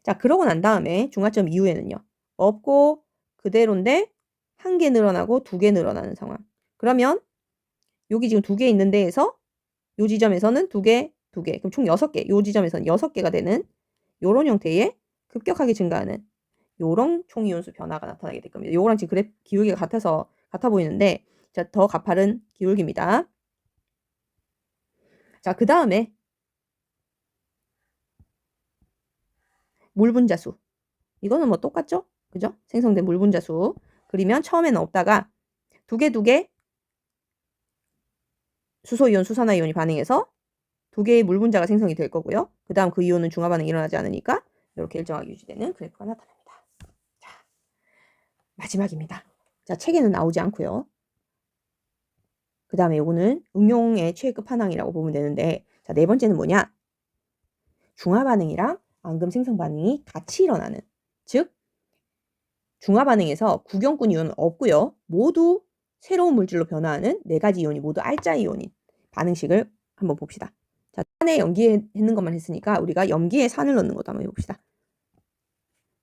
자, 그러고 난 다음에 중화점 이후에는요. 없고 그대로인데 1개 늘어나고 2개 늘어나는 상황. 그러면 여기 지금 2개 있는 데에서 요 지점에서는 2개, 2개. 그럼 총 6개. 요 지점에서는 6개가 되는 요런 형태의 급격하게 증가하는 요런 총이온수 변화가 나타나게 될 겁니다. 요거랑 지금 그래프 기울기가 같아 보이는데 자, 더 가파른 기울기입니다. 자, 그 다음에 물 분자수. 이거는 뭐 똑같죠? 그죠? 생성된 물 분자수. 그리면 처음에는 없다가 2개 수소이온, 수산화이온이 반응해서 2개의 물 분자가 생성이 될 거고요. 그 다음 그 이온은 중화 반응이 일어나지 않으니까 이렇게 일정하게 유지되는 그래프가 나타납니다. 자, 마지막입니다. 자, 책에는 나오지 않고요. 그 다음에 요거는 응용의 최애 끝판왕이라고 보면 되는데 자, 네 번째는 뭐냐? 중화 반응이랑 앙금 생성 반응이 같이 일어나는 즉 중화 반응에서 구경꾼 이온은 없고요. 모두 새로운 물질로 변화하는 4가지 이온이 모두 알짜 이온인 반응식을 한번 봅시다. 자, 산에 염기했는 것만 했으니까 우리가 염기에 산을 넣는 것도 한번 해봅시다.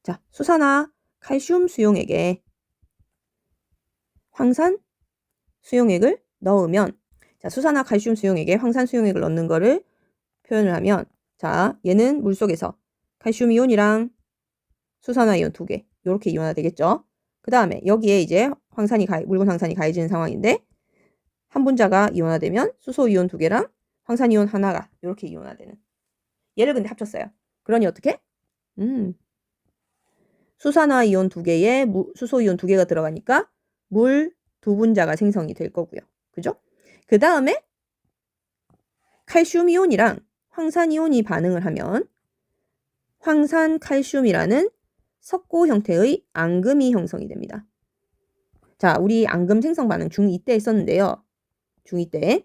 자, 수산화 칼슘 수용액에 황산 수용액을 넣으면 자, 수산화 칼슘 수용액에 황산 수용액을 넣는 거를 표현을 하면 자, 얘는 물속에서 칼슘 이온이랑 수산화 이온 2개 이렇게 이온화 되겠죠. 그 다음에 여기에 이제 묽은 황산이 가해지는 상황인데 한 분자가 이온화되면 수소 이온 2개랑 황산 이온 하나가 이렇게 이온화되는 얘를 근데 합쳤어요. 그러니 어떻게? 수산화 이온 2개에 수소 이온 2개가 들어가니까 물 2분자가 생성이 될 거고요. 그죠? 그 다음에 칼슘 이온이랑 황산 이온이 반응을 하면 황산 칼슘이라는 석고 형태의 앙금이 형성이 됩니다. 자, 우리 앙금 생성 반응 중2 때 했었는데요. 중2 때.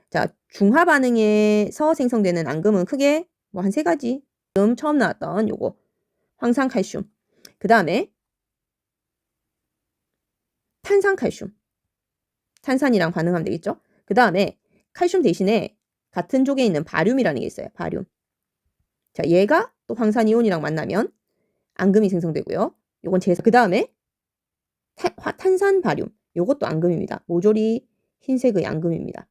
자, 중화 반응에서 생성되는 앙금은 크게 뭐 한 3가지. 지금 처음 나왔던 요거. 황산 칼슘. 그 다음에 탄산 칼슘. 탄산이랑 반응하면 되겠죠? 그 다음에 칼슘 대신에 같은 쪽에 있는 바륨이라는 게 있어요. 바륨. 자, 얘가 또 황산 이온이랑 만나면 앙금이 생성되고요. 요건 그 다음에 탄산 바륨. 요것도 앙금입니다. 모조리 흰색의 앙금입니다.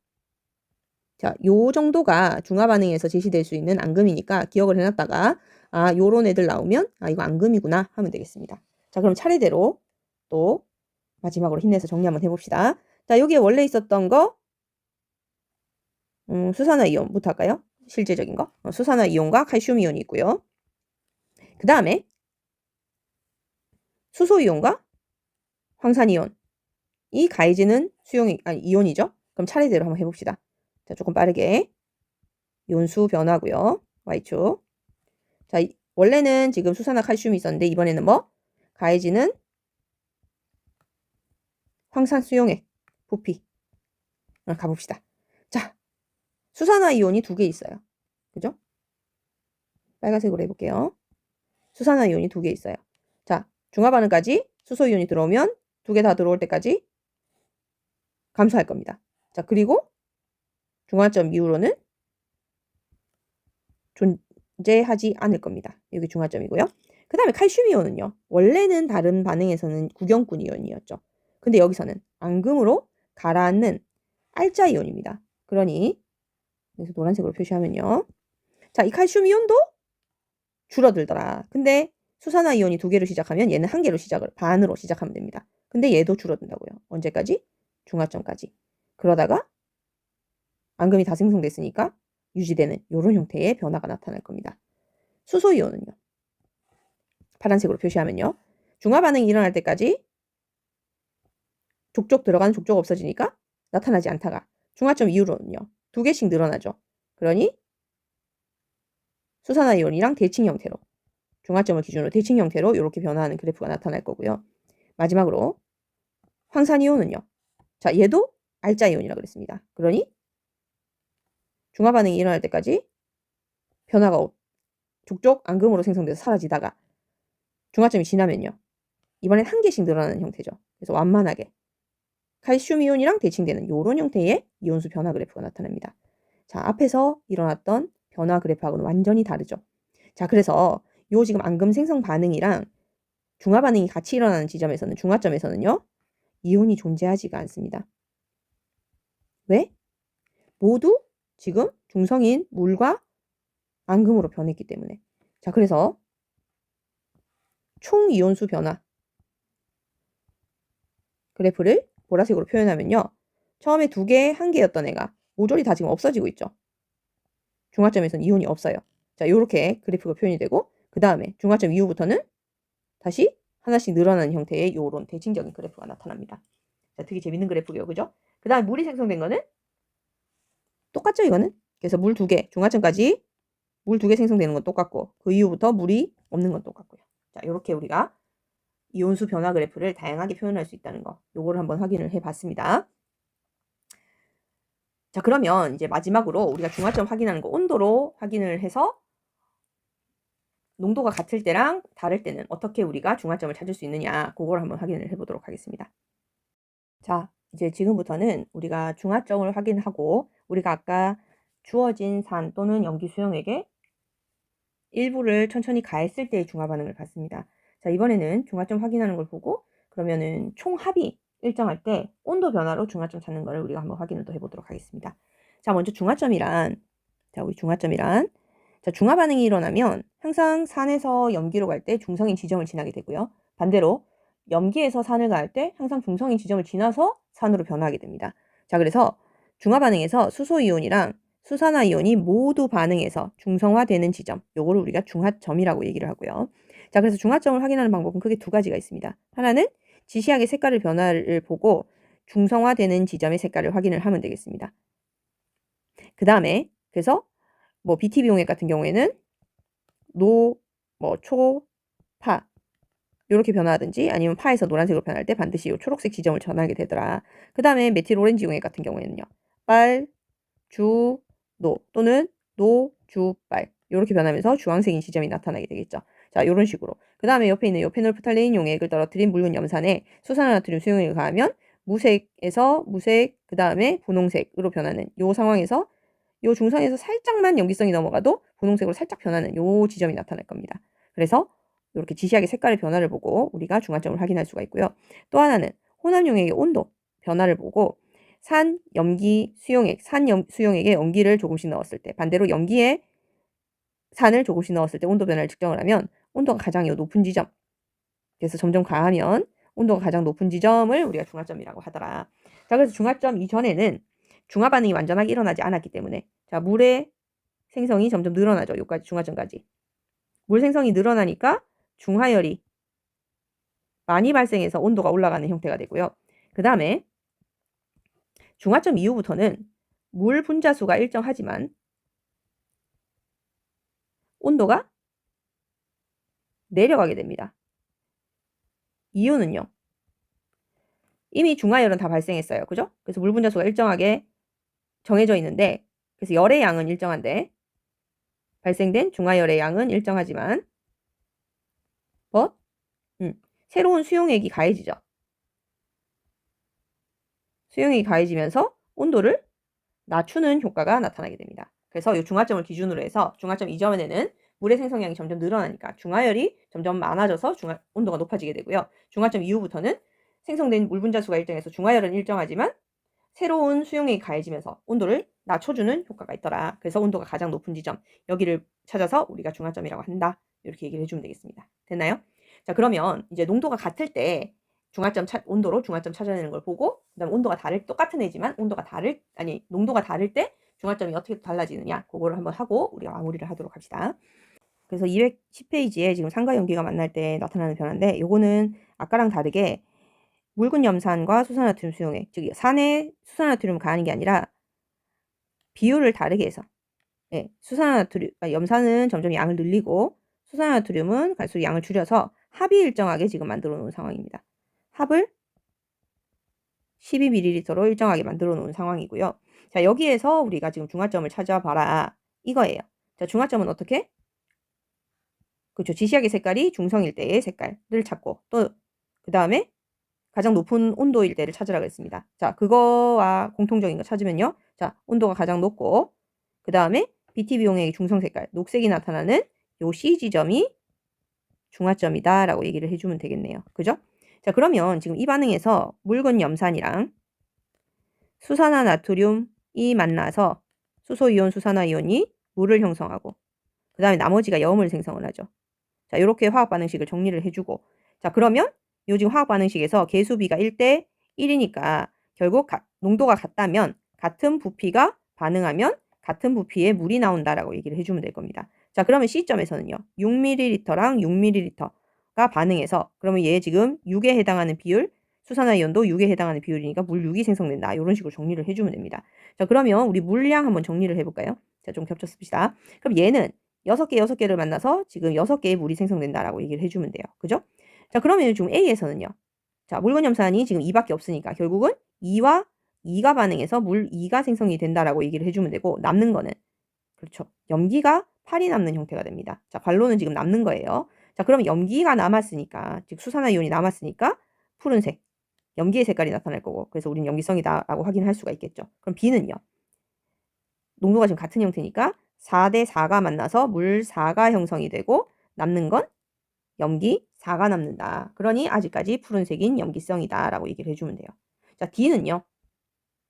자, 요 정도가 중화 반응에서 제시될 수 있는 앙금이니까 기억을 해놨다가 아, 요런 애들 나오면 아, 이거 앙금이구나 하면 되겠습니다. 자, 그럼 차례대로 또 마지막으로 힘내서 정리 한번 해봅시다. 자, 여기에 원래 있었던 거 수산화 이온부터 할까요? 실제적인 거. 수산화 이온과 칼슘 이온이 있고요. 그 다음에 수소 이온과 황산 이온이 가해지는 이온이죠. 그럼 차례대로 한번 해봅시다. 자, 조금 빠르게 이온수 변화고요. Y축. 자, 원래는 지금 수산화 칼슘이 있었는데 이번에는 뭐? 가해지는 황산 수용액 부피. 가봅시다. 자, 수산화 이온이 2개 있어요. 그죠? 빨간색으로 해볼게요. 수산화 이온이 2개 있어요. 자, 중화 반응까지 수소 이온이 들어오면 2개 다 들어올 때까지 감소할 겁니다. 자, 그리고 중화점 이후로는 존재하지 않을 겁니다. 여기 중화점이고요. 그 다음에 칼슘 이온은요. 원래는 다른 반응에서는 구경꾼 이온이었죠. 근데 여기서는 앙금으로 가라앉는 알짜 이온입니다. 그러니 여기서 노란색으로 표시하면요. 자, 이 칼슘 이온도 줄어들더라. 근데 수산화이온이 2개로 시작하면 얘는 1개로 반으로 시작하면 됩니다. 근데 얘도 줄어든다고요. 언제까지? 중화점까지. 그러다가 앙금이 다 생성됐으니까 유지되는 이런 형태의 변화가 나타날 겁니다. 수소이온은요. 파란색으로 표시하면요. 중화 반응이 일어날 때까지 족족 들어가는 족족 없어지니까 나타나지 않다가 중화점 이후로는요. 2개씩 늘어나죠. 그러니 수산화이온이랑 대칭 형태로 중화점을 기준으로 대칭 형태로 이렇게 변화하는 그래프가 나타날 거고요. 마지막으로 황산이온은요. 자, 얘도 알자이온이라고 그랬습니다. 그러니 중화 반응이 일어날 때까지 변화가 족족 앙금으로 생성돼서 사라지다가 중화점이 지나면요. 이번엔 1개씩 늘어나는 형태죠. 그래서 완만하게 칼슘 이온이랑 대칭되는 이런 형태의 이온수 변화 그래프가 나타납니다. 자, 앞에서 일어났던 변화 그래프하고는 완전히 다르죠. 자, 그래서 요 지금 앙금 생성 반응이랑 중화 반응이 같이 일어나는 지점에서는 중화점에서는요. 이온이 존재하지가 않습니다. 왜? 모두 지금 중성인 물과 앙금으로 변했기 때문에. 자, 그래서 총 이온수 변화 그래프를 보라색으로 표현하면요. 처음에 2개, 1개였던 애가 모조리 다 지금 없어지고 있죠. 중화점에서는 이온이 없어요. 자, 요렇게 그래프가 표현이 되고 그 다음에 중화점 이후부터는 다시 하나씩 늘어나는 형태의 요런 대칭적인 그래프가 나타납니다. 자, 되게 재밌는 그래프고요. 그죠? 그 다음에 물이 생성된 거는 똑같죠, 이거는? 그래서 물 2개, 중화점까지 물 2개 생성되는 건 똑같고 그 이후부터 물이 없는 건 똑같고요. 자, 요렇게 우리가 이온수 변화 그래프를 다양하게 표현할 수 있다는 거 요거를 한번 확인을 해봤습니다. 자, 그러면 이제 마지막으로 우리가 중화점 확인하는 거 온도로 확인을 해서 농도가 같을 때랑 다를 때는 어떻게 우리가 중화점을 찾을 수 있느냐 그걸 한번 확인을 해보도록 하겠습니다. 자, 이제 지금부터는 우리가 중화점을 확인하고 우리가 아까 주어진 산 또는 염기 수용액에 일부를 천천히 가했을 때의 중화 반응을 봤습니다. 자, 이번에는 중화점 확인하는 걸 보고 그러면은 총합이 일정할 때 온도 변화로 중화점 찾는 거를 우리가 한번 확인을 또 해보도록 하겠습니다. 자, 먼저 중화점이란 자, 중화 반응이 일어나면 항상 산에서 염기로 갈 때 중성인 지점을 지나게 되고요. 반대로 염기에서 산을 갈 때 항상 중성인 지점을 지나서 산으로 변화하게 됩니다. 자, 그래서 중화 반응에서 수소이온이랑 수산화이온이 모두 반응해서 중성화되는 지점, 요거를 우리가 중화점이라고 얘기를 하고요. 자, 그래서 중화점을 확인하는 방법은 크게 2가지가 있습니다. 하나는 지시하게 색깔의 변화를 보고 중성화되는 지점의 색깔을 확인을 하면 되겠습니다. 그 다음에 그래서 뭐 BTB 용액 같은 경우에는 노, 초, 파 이렇게 변화하든지 아니면 파에서 노란색으로 변할 때 반드시 이 초록색 지점을 전하게 되더라. 그 다음에 메틸 오렌지 용액 같은 경우에는요. 빨, 주, 노 또는 노, 주, 빨 이렇게 변하면서 주황색인 지점이 나타나게 되겠죠. 자, 이런 식으로. 그 다음에 옆에 있는 요 페놀프탈레인 용액을 떨어뜨린 묽은 염산에 수산화나트륨 수용액을 가하면 무색에서 무색, 그 다음에 분홍색으로 변하는 요 상황에서 요 중성에서 살짝만 염기성이 넘어가도 분홍색으로 살짝 변하는 요 지점이 나타날 겁니다. 그래서 이렇게 지시하게 색깔의 변화를 보고 우리가 중화점을 확인할 수가 있고요. 또 하나는 혼합 용액의 온도 변화를 보고 산 염기 수용액, 수용액에 염기를 조금씩 넣었을 때 반대로 염기에 산을 조금씩 넣었을 때 온도 변화를 측정을 하면 온도가 가장 높은 지점 그래서 점점 가하면 온도가 가장 높은 지점을 우리가 중화점이라고 하더라. 자, 그래서 중화점 이전에는 중화 반응이 완전하게 일어나지 않았기 때문에 자, 물의 생성이 점점 늘어나죠. 여기까지 중화점까지. 물 생성이 늘어나니까 중하열이 많이 발생해서 온도가 올라가는 형태가 되고요. 그 다음에 중화점 이후부터는 물 분자수가 일정하지만 온도가 내려가게 됩니다. 이유는요. 이미 중하열은 다 발생했어요. 그죠? 그래서 물 분자수가 일정하게 정해져 있는데 그래서 열의 양은 일정한데 발생된 중하열의 양은 일정하지만 새로운 수용액이 가해지죠. 수용액이 가해지면서 온도를 낮추는 효과가 나타나게 됩니다. 그래서 이 중화점을 기준으로 해서 중화점 이전에는 물의 생성량이 점점 늘어나니까 중하열이 점점 많아져서 온도가 높아지게 되고요. 중화점 이후부터는 생성된 물 분자수가 일정해서 중하열은 일정하지만 새로운 수용액이 가해지면서 온도를 낮춰주는 효과가 있더라. 그래서 온도가 가장 높은 지점, 여기를 찾아서 우리가 중화점이라고 한다. 이렇게 얘기를 해주면 되겠습니다. 됐나요? 자, 그러면 이제 농도가 같을 때 온도로 중화점 찾아내는 걸 보고, 그다음 온도가 똑같은 애지만 농도가 다를 때 중화점이 어떻게 달라지느냐, 그거를 한번 하고 우리가 마무리를 하도록 합시다. 그래서 210페이지에 지금 산과 염기가 만날 때 나타나는 변화인데, 요거는 아까랑 다르게 묽은 염산과 수산나트륨 수용액, 즉 산에 수산나트륨을 가하는 게 아니라 비율을 다르게 해서, 예, 염산은 점점 양을 늘리고 수산나트륨은 갈수록 양을 줄여서 합이 일정하게 지금 만들어 놓은 상황입니다. 합을 12ml로 일정하게 만들어 놓은 상황이고요. 자, 여기에서 우리가 지금 중화점을 찾아봐라, 이거예요. 자, 중화점은 어떻게? 그렇죠. 지시약의 색깔이 중성일 때의 색깔을 찾고, 또 그 다음에 가장 높은 온도일 때를 찾으라 그랬습니다. 자, 그거와 공통적인 거 찾으면요. 자, 온도가 가장 높고, 그 다음에 BTB 용액의 중성 색깔, 녹색이 나타나는 요 C 지점이 중화점이다 라고 얘기를 해주면 되겠네요. 그죠? 자, 그러면 지금 이 반응에서 묽은 염산이랑 수산화나트륨이 만나서 수소이온, 수산화이온이 물을 형성하고, 그 다음에 나머지가 염을 생성을 하죠. 자, 이렇게 화학 반응식을 정리를 해주고, 자, 그러면 요 지금 화학 반응식에서 개수비가 1대 1이니까 결국 농도가 같다면 같은 부피가 반응하면 같은 부피의 물이 나온다라고 얘기를 해주면 될 겁니다. 자, 그러면 C점에서는요. 6ml랑 6ml가 반응해서, 그러면 얘 지금 6에 해당하는 비율, 수산화이온도 6에 해당하는 비율이니까 물 6이 생성된다. 이런 식으로 정리를 해주면 됩니다. 자, 그러면 우리 물량 한번 정리를 해볼까요? 자, 좀 겹쳤습니다. 그럼 얘는 6개를 만나서 지금 6개의 물이 생성된다라고 얘기를 해주면 돼요. 그죠? 자, 그러면 지금 A에서는요. 자, 묽은 염산이 지금 2밖에 없으니까 결국은 2와 2가 반응해서 물 2가 생성이 된다라고 얘기를 해주면 되고, 남는 거는, 그렇죠, 염기가 8이 남는 형태가 됩니다. 자, 관로는 지금 남는 거예요. 자, 그러면 염기가 남았으니까, 즉 수산화이온이 남았으니까 푸른색, 염기의 색깔이 나타날 거고, 그래서 우리는 염기성이다라고 확인할 수가 있겠죠. 그럼 B는요. 농도가 지금 같은 형태니까 4대 4가 만나서 물 4가 형성이 되고, 남는 건 염기 4가 남는다. 그러니 아직까지 푸른색인 염기성이다 라고 얘기를 해주면 돼요. 자, D는요.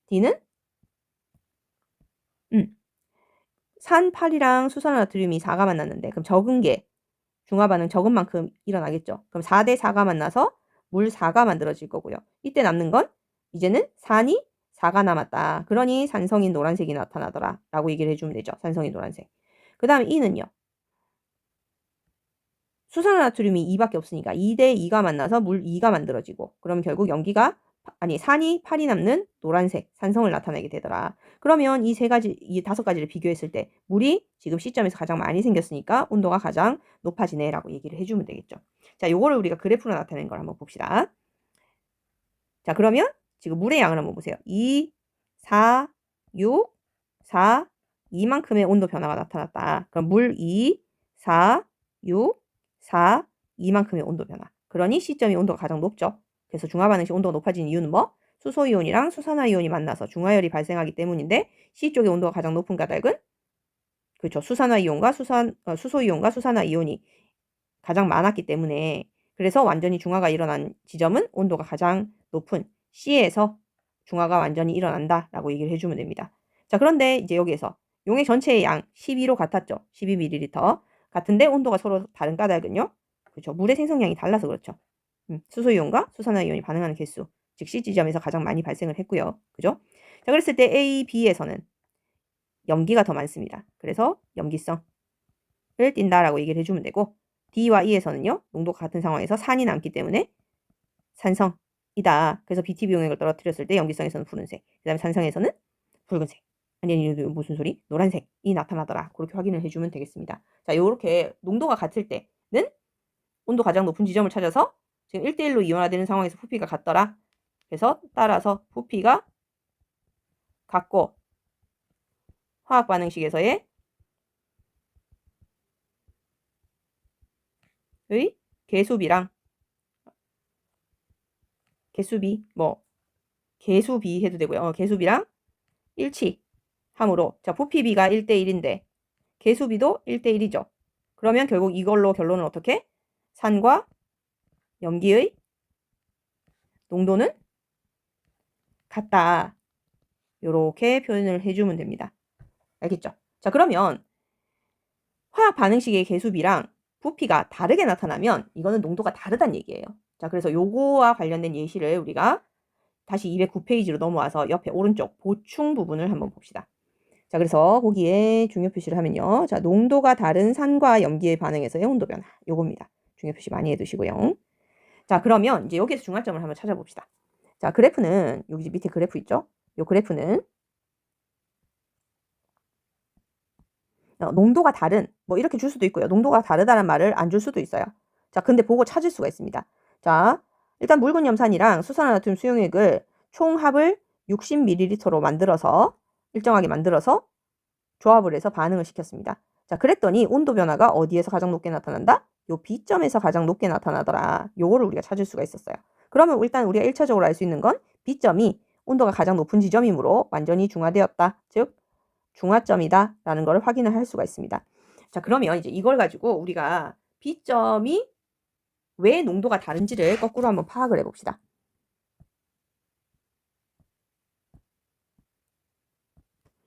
D는 산팔이랑 수산화나트륨이 4가 만났는데, 그럼 적은 게 중화반응 적은 만큼 일어나겠죠. 그럼 4대 4가 만나서 물 4가 만들어질 거고요. 이때 남는 건 이제는 산이 4가 남았다. 그러니 산성인 노란색이 나타나더라 라고 얘기를 해주면 되죠. 산성인 노란색. 그 다음에 E는요. 수산화나트륨이 2밖에 없으니까 2대 2가 만나서 물 2가 만들어지고, 그럼 결국 산이 8이 남는 노란색 산성을 나타내게 되더라. 그러면 이 5가지를 비교했을 때 물이 지금 C점에서 가장 많이 생겼으니까 온도가 가장 높아지네 라고 얘기를 해주면 되겠죠. 자, 요거를 우리가 그래프로 나타낸 걸 한번 봅시다. 자, 그러면 지금 물의 양을 한번 보세요. 2, 4, 6, 4, 이만큼의 온도 변화가 나타났다. 그럼 물 2, 4, 6, 4, 이만큼의 온도 변화. 그러니 C점이 온도가 가장 높죠. 그래서 중화반응식 온도가 높아진 이유는 뭐? 수소이온이랑 수산화이온이 만나서 중화열이 발생하기 때문인데, C쪽의 온도가 가장 높은 까닭은, 그렇죠, 수소이온과 수산화이온이 가장 많았기 때문에, 그래서 완전히 중화가 일어난 지점은 온도가 가장 높은 C에서 중화가 완전히 일어난다라고 얘기를 해주면 됩니다. 자, 그런데 이제 여기에서 용액 전체의 양 12로 같았죠. 12ml. 같은데 온도가 서로 다른 까닭은요. 그렇죠. 물의 생성량이 달라서 그렇죠. 수소이온과 수산화이온이 반응하는 개수, 즉 C 지점에서 가장 많이 발생을 했고요. 그죠? 자, 그랬을 때 A, B에서는 염기가 더 많습니다. 그래서 염기성을 띈다라고 얘기를 해주면 되고, D와 E에서는요. 농도가 같은 상황에서 산이 남기 때문에 산성이다. 그래서 BTB 용액을 떨어뜨렸을 때 염기성에서는 푸른색, 그 다음에 산성에서는 붉은색, 아니 무슨 소리? 노란색이 나타나더라. 그렇게 확인을 해주면 되겠습니다. 자, 요렇게 농도가 같을 때는 온도 가장 높은 지점을 찾아서 지금 1대1로 이온화되는 상황에서 부피가 같더라. 그래서 따라서 부피가 같고, 화학 반응식에서의 개수비랑 개수비 해도 되고요. 개수비랑 일치함으로, 자, 부피비가 1대1인데 개수비도 1대1이죠. 그러면 결국 이걸로 결론은 어떻게? 산과 염기의 농도는 같다. 요렇게 표현을 해주면 됩니다. 알겠죠? 자, 그러면 화학 반응식의 계수비랑 부피가 다르게 나타나면 이거는 농도가 다르다는 얘기예요. 자, 그래서 요거와 관련된 예시를 우리가 다시 209페이지로 넘어와서 옆에 오른쪽 보충 부분을 한번 봅시다. 자, 그래서 거기에 중요 표시를 하면요. 자, 농도가 다른 산과 염기의 반응에서의 온도 변화. 요겁니다. 중요 표시 많이 해두시고요. 자, 그러면 이제 여기에서 중화점을 한번 찾아봅시다. 자, 그래프는 여기 밑에 그래프 있죠? 요 그래프는 농도가 다른 뭐 이렇게 줄 수도 있고요. 농도가 다르다는 말을 안 줄 수도 있어요. 자, 근데 보고 찾을 수가 있습니다. 자, 일단 묽은 염산이랑 수산화나트륨 수용액을 총합을 60ml로 만들어서 일정하게 만들어서 조합을 해서 반응을 시켰습니다. 자, 그랬더니 온도 변화가 어디에서 가장 높게 나타난다? 요 B점에서 가장 높게 나타나더라. 요거를 우리가 찾을 수가 있었어요. 그러면 일단 우리가 1차적으로 알 수 있는 건 B점이 온도가 가장 높은 지점이므로 완전히 중화되었다. 즉 중화점이다 라는 걸 확인을 할 수가 있습니다. 자, 그러면 이제 이걸 가지고 우리가 B점이 왜 농도가 다른지를 거꾸로 한번 파악을 해봅시다.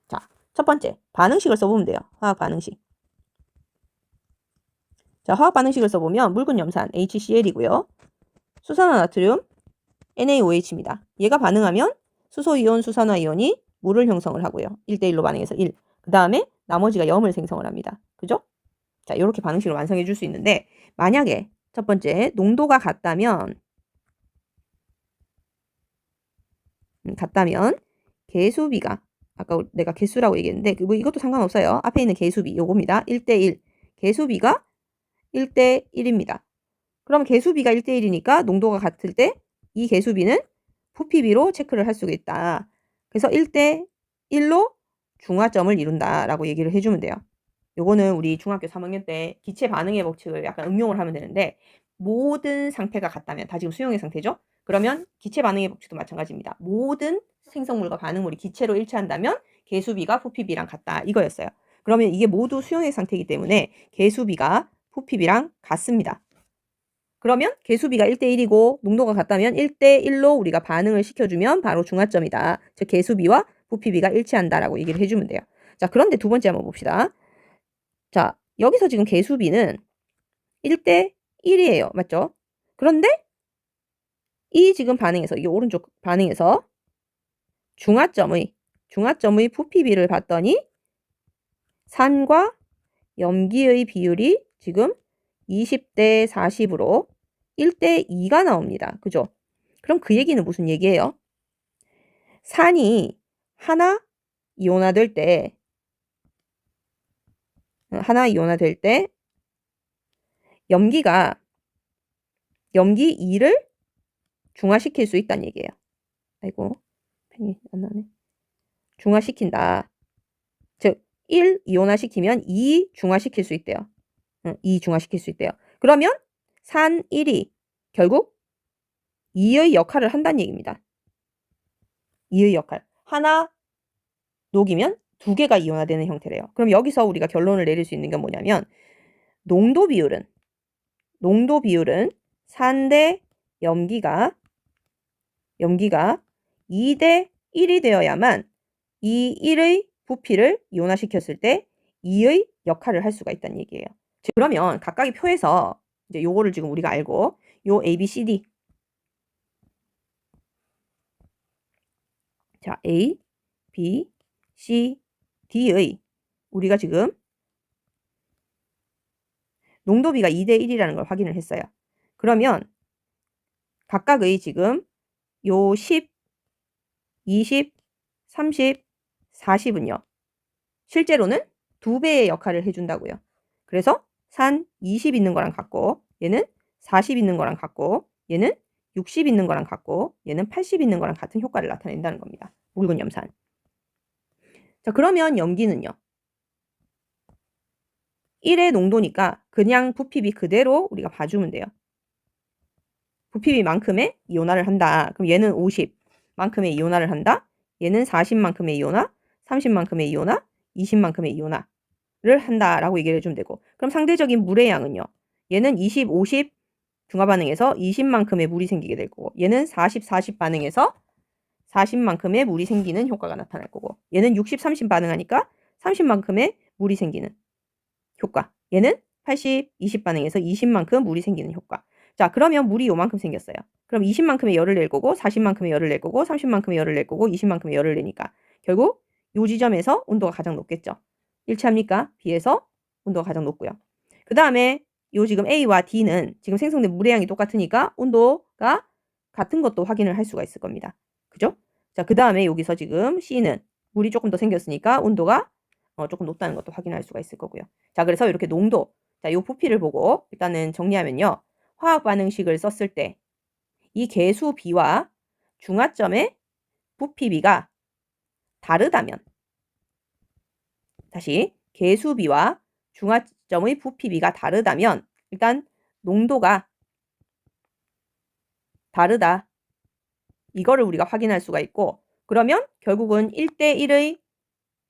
자, 첫 번째 반응식을 써보면 돼요. 화학 반응식. 자, 화학 반응식을 써보면 묽은 염산 HCl이고요. 수산화나트륨 NaOH입니다. 얘가 반응하면 수소이온, 수산화이온이 물을 형성을 하고요. 1대1로 반응해서 1. 그 다음에 나머지가 염을 생성을 합니다. 그죠? 자, 이렇게 반응식을 완성해 줄 수 있는데 만약에 첫 번째 농도가 같다면 개수비가 아까 내가 개수라고 얘기했는데 뭐 이것도 상관없어요. 앞에 있는 개수비 요겁니다. 1대1. 개수비가 1대1입니다. 그럼 개수비가 1대1이니까 농도가 같을 때 이 개수비는 부피비로 체크를 할 수가 있다. 그래서 1대1로 중화점을 이룬다라고 얘기를 해주면 돼요. 요거는 우리 중학교 3학년 때 기체 반응의 법칙을 약간 응용을 하면 되는데 모든 상태가 같다면 다 지금 수용의 상태죠? 그러면 기체 반응의 법칙도 마찬가지입니다. 모든 생성물과 반응물이 기체로 일치한다면 개수비가 부피비랑 같다 이거였어요. 그러면 이게 모두 수용의 상태이기 때문에 개수비가 부피비랑 같습니다. 그러면 개수비가 1대1이고 농도가 같다면 1대1로 우리가 반응을 시켜주면 바로 중화점이다. 즉 개수비와 부피비가 일치한다라고 얘기를 해주면 돼요. 자, 그런데 두 번째 한번 봅시다. 자, 여기서 지금 개수비는 1대1이에요. 맞죠? 그런데 이 지금 반응에서 이 오른쪽 반응에서 중화점의 부피비를 봤더니 산과 염기의 비율이 지금 20대 40으로 1대2가 나옵니다. 그죠? 그럼 그 얘기는 무슨 얘기예요? 산이 하나 이온화될 때 염기 2를 중화시킬 수 있다는 얘기예요. 아이고, 펜이 안 나네. 중화시킨다. 즉, 1 이온화시키면 2 중화시킬 수 있대요. 2 중화시킬 수 있대요. 그러면 산 1이 결국 2의 역할을 한다는 얘기입니다. 2의 역할. 하나 녹이면 2개가 이온화되는 형태래요. 그럼 여기서 우리가 결론을 내릴 수 있는 게 뭐냐면 농도 비율은 산대 염기가 2대 1이 되어야만 이 1의 부피를 이온화시켰을 때 2의 역할을 할 수가 있다는 얘기예요. 그러면 각각의 표에서 이제 요거를 지금 우리가 알고 요 A, B, C, D 자, A, B, C, D의 우리가 지금 농도비가 2대1이라는 걸 확인을 했어요. 그러면 각각의 지금 요 10, 20, 30, 40은요. 실제로는 2배의 역할을 해준다고요. 그래서 산 20 있는 거랑 같고 얘는 40 있는 거랑 같고 얘는 60 있는 거랑 같고 얘는 80 있는 거랑 같은 효과를 나타낸다는 겁니다. 묽은 염산. 자, 그러면 염기는요. 1의 농도니까 그냥 부피비 그대로 우리가 봐주면 돼요. 부피비만큼의 이온화를 한다. 그럼 얘는 50만큼의 이온화를 한다. 얘는 40만큼의 이온화, 30만큼의 이온화, 20만큼의 이온화를 한다라고 얘기를 해주면 되고 그럼 상대적인 물의 양은요. 얘는 20, 50 중화 반응에서 20만큼의 물이 생기게 될 거고 얘는 40, 40 반응에서 40만큼의 물이 생기는 효과가 나타날 거고, 얘는 60, 30 반응하니까 30만큼의 물이 생기는 효과. 얘는 80, 20 반응해서 20만큼 물이 생기는 효과. 자, 그러면 물이 요만큼 생겼어요. 그럼 20만큼의 열을 낼 거고, 40만큼의 열을 낼 거고, 30만큼의 열을 낼 거고, 20만큼의 열을 내니까 결국 요 지점에서 온도가 가장 높겠죠. 일치합니까? B에서 온도가 가장 높고요. 그 다음에 요 지금 A와 D는 지금 생성된 물의 양이 똑같으니까 온도가 같은 것도 확인을 할 수가 있을 겁니다. 그죠? 자, 그 다음에 여기서 지금 C는 물이 조금 더 생겼으니까 온도가 조금 높다는 것도 확인할 수가 있을 거고요. 자, 그래서 이렇게 농도, 자, 요 부피를 보고 일단은 정리하면요. 화학 반응식을 썼을 때 이 계수 B와 중화점의 부피 B가 다르다면, 다시 계수 B와 중화점의 부피 B가 다르다면 일단 농도가 다르다. 이거를 우리가 확인할 수가 있고, 그러면 결국은 1대1의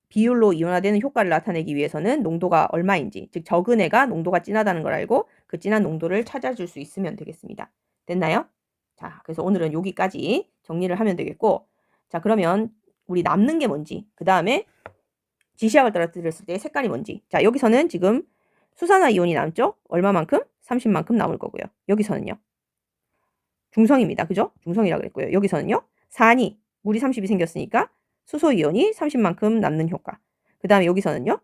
비율로 이온화되는 효과를 나타내기 위해서는 농도가 얼마인지, 즉 적은 애가 농도가 진하다는 걸 알고 그 진한 농도를 찾아줄 수 있으면 되겠습니다. 됐나요? 자, 그래서 오늘은 여기까지 정리를 하면 되겠고, 자, 그러면 우리 남는 게 뭔지, 그 다음에 지시약을 떨어뜨렸을 때 색깔이 뭔지. 자, 여기서는 지금 수산화 이온이 남죠? 얼마만큼? 30만큼 남을 거고요. 여기서는요. 중성입니다. 그죠? 중성이라고 그랬고요. 여기서는요. 산이, 물이 30이 생겼으니까 수소이온이 30만큼 남는 효과. 그 다음에 여기서는요.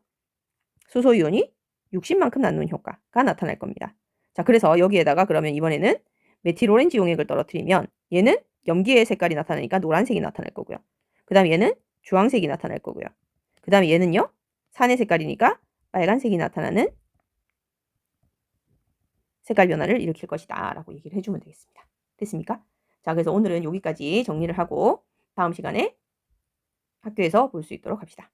수소이온이 60만큼 남는 효과가 나타날 겁니다. 자, 그래서 여기에다가 그러면 이번에는 메틸오렌지 용액을 떨어뜨리면 얘는 염기의 색깔이 나타나니까 노란색이 나타날 거고요. 그 다음에 얘는 주황색이 나타날 거고요. 그 다음에 얘는요. 산의 색깔이니까 빨간색이 나타나는 색깔 변화를 일으킬 것이다 라고 얘기를 해주면 되겠습니다. 됐습니까? 자, 그래서 오늘은 여기까지 정리를 하고 다음 시간에 학교에서 볼 수 있도록 합시다.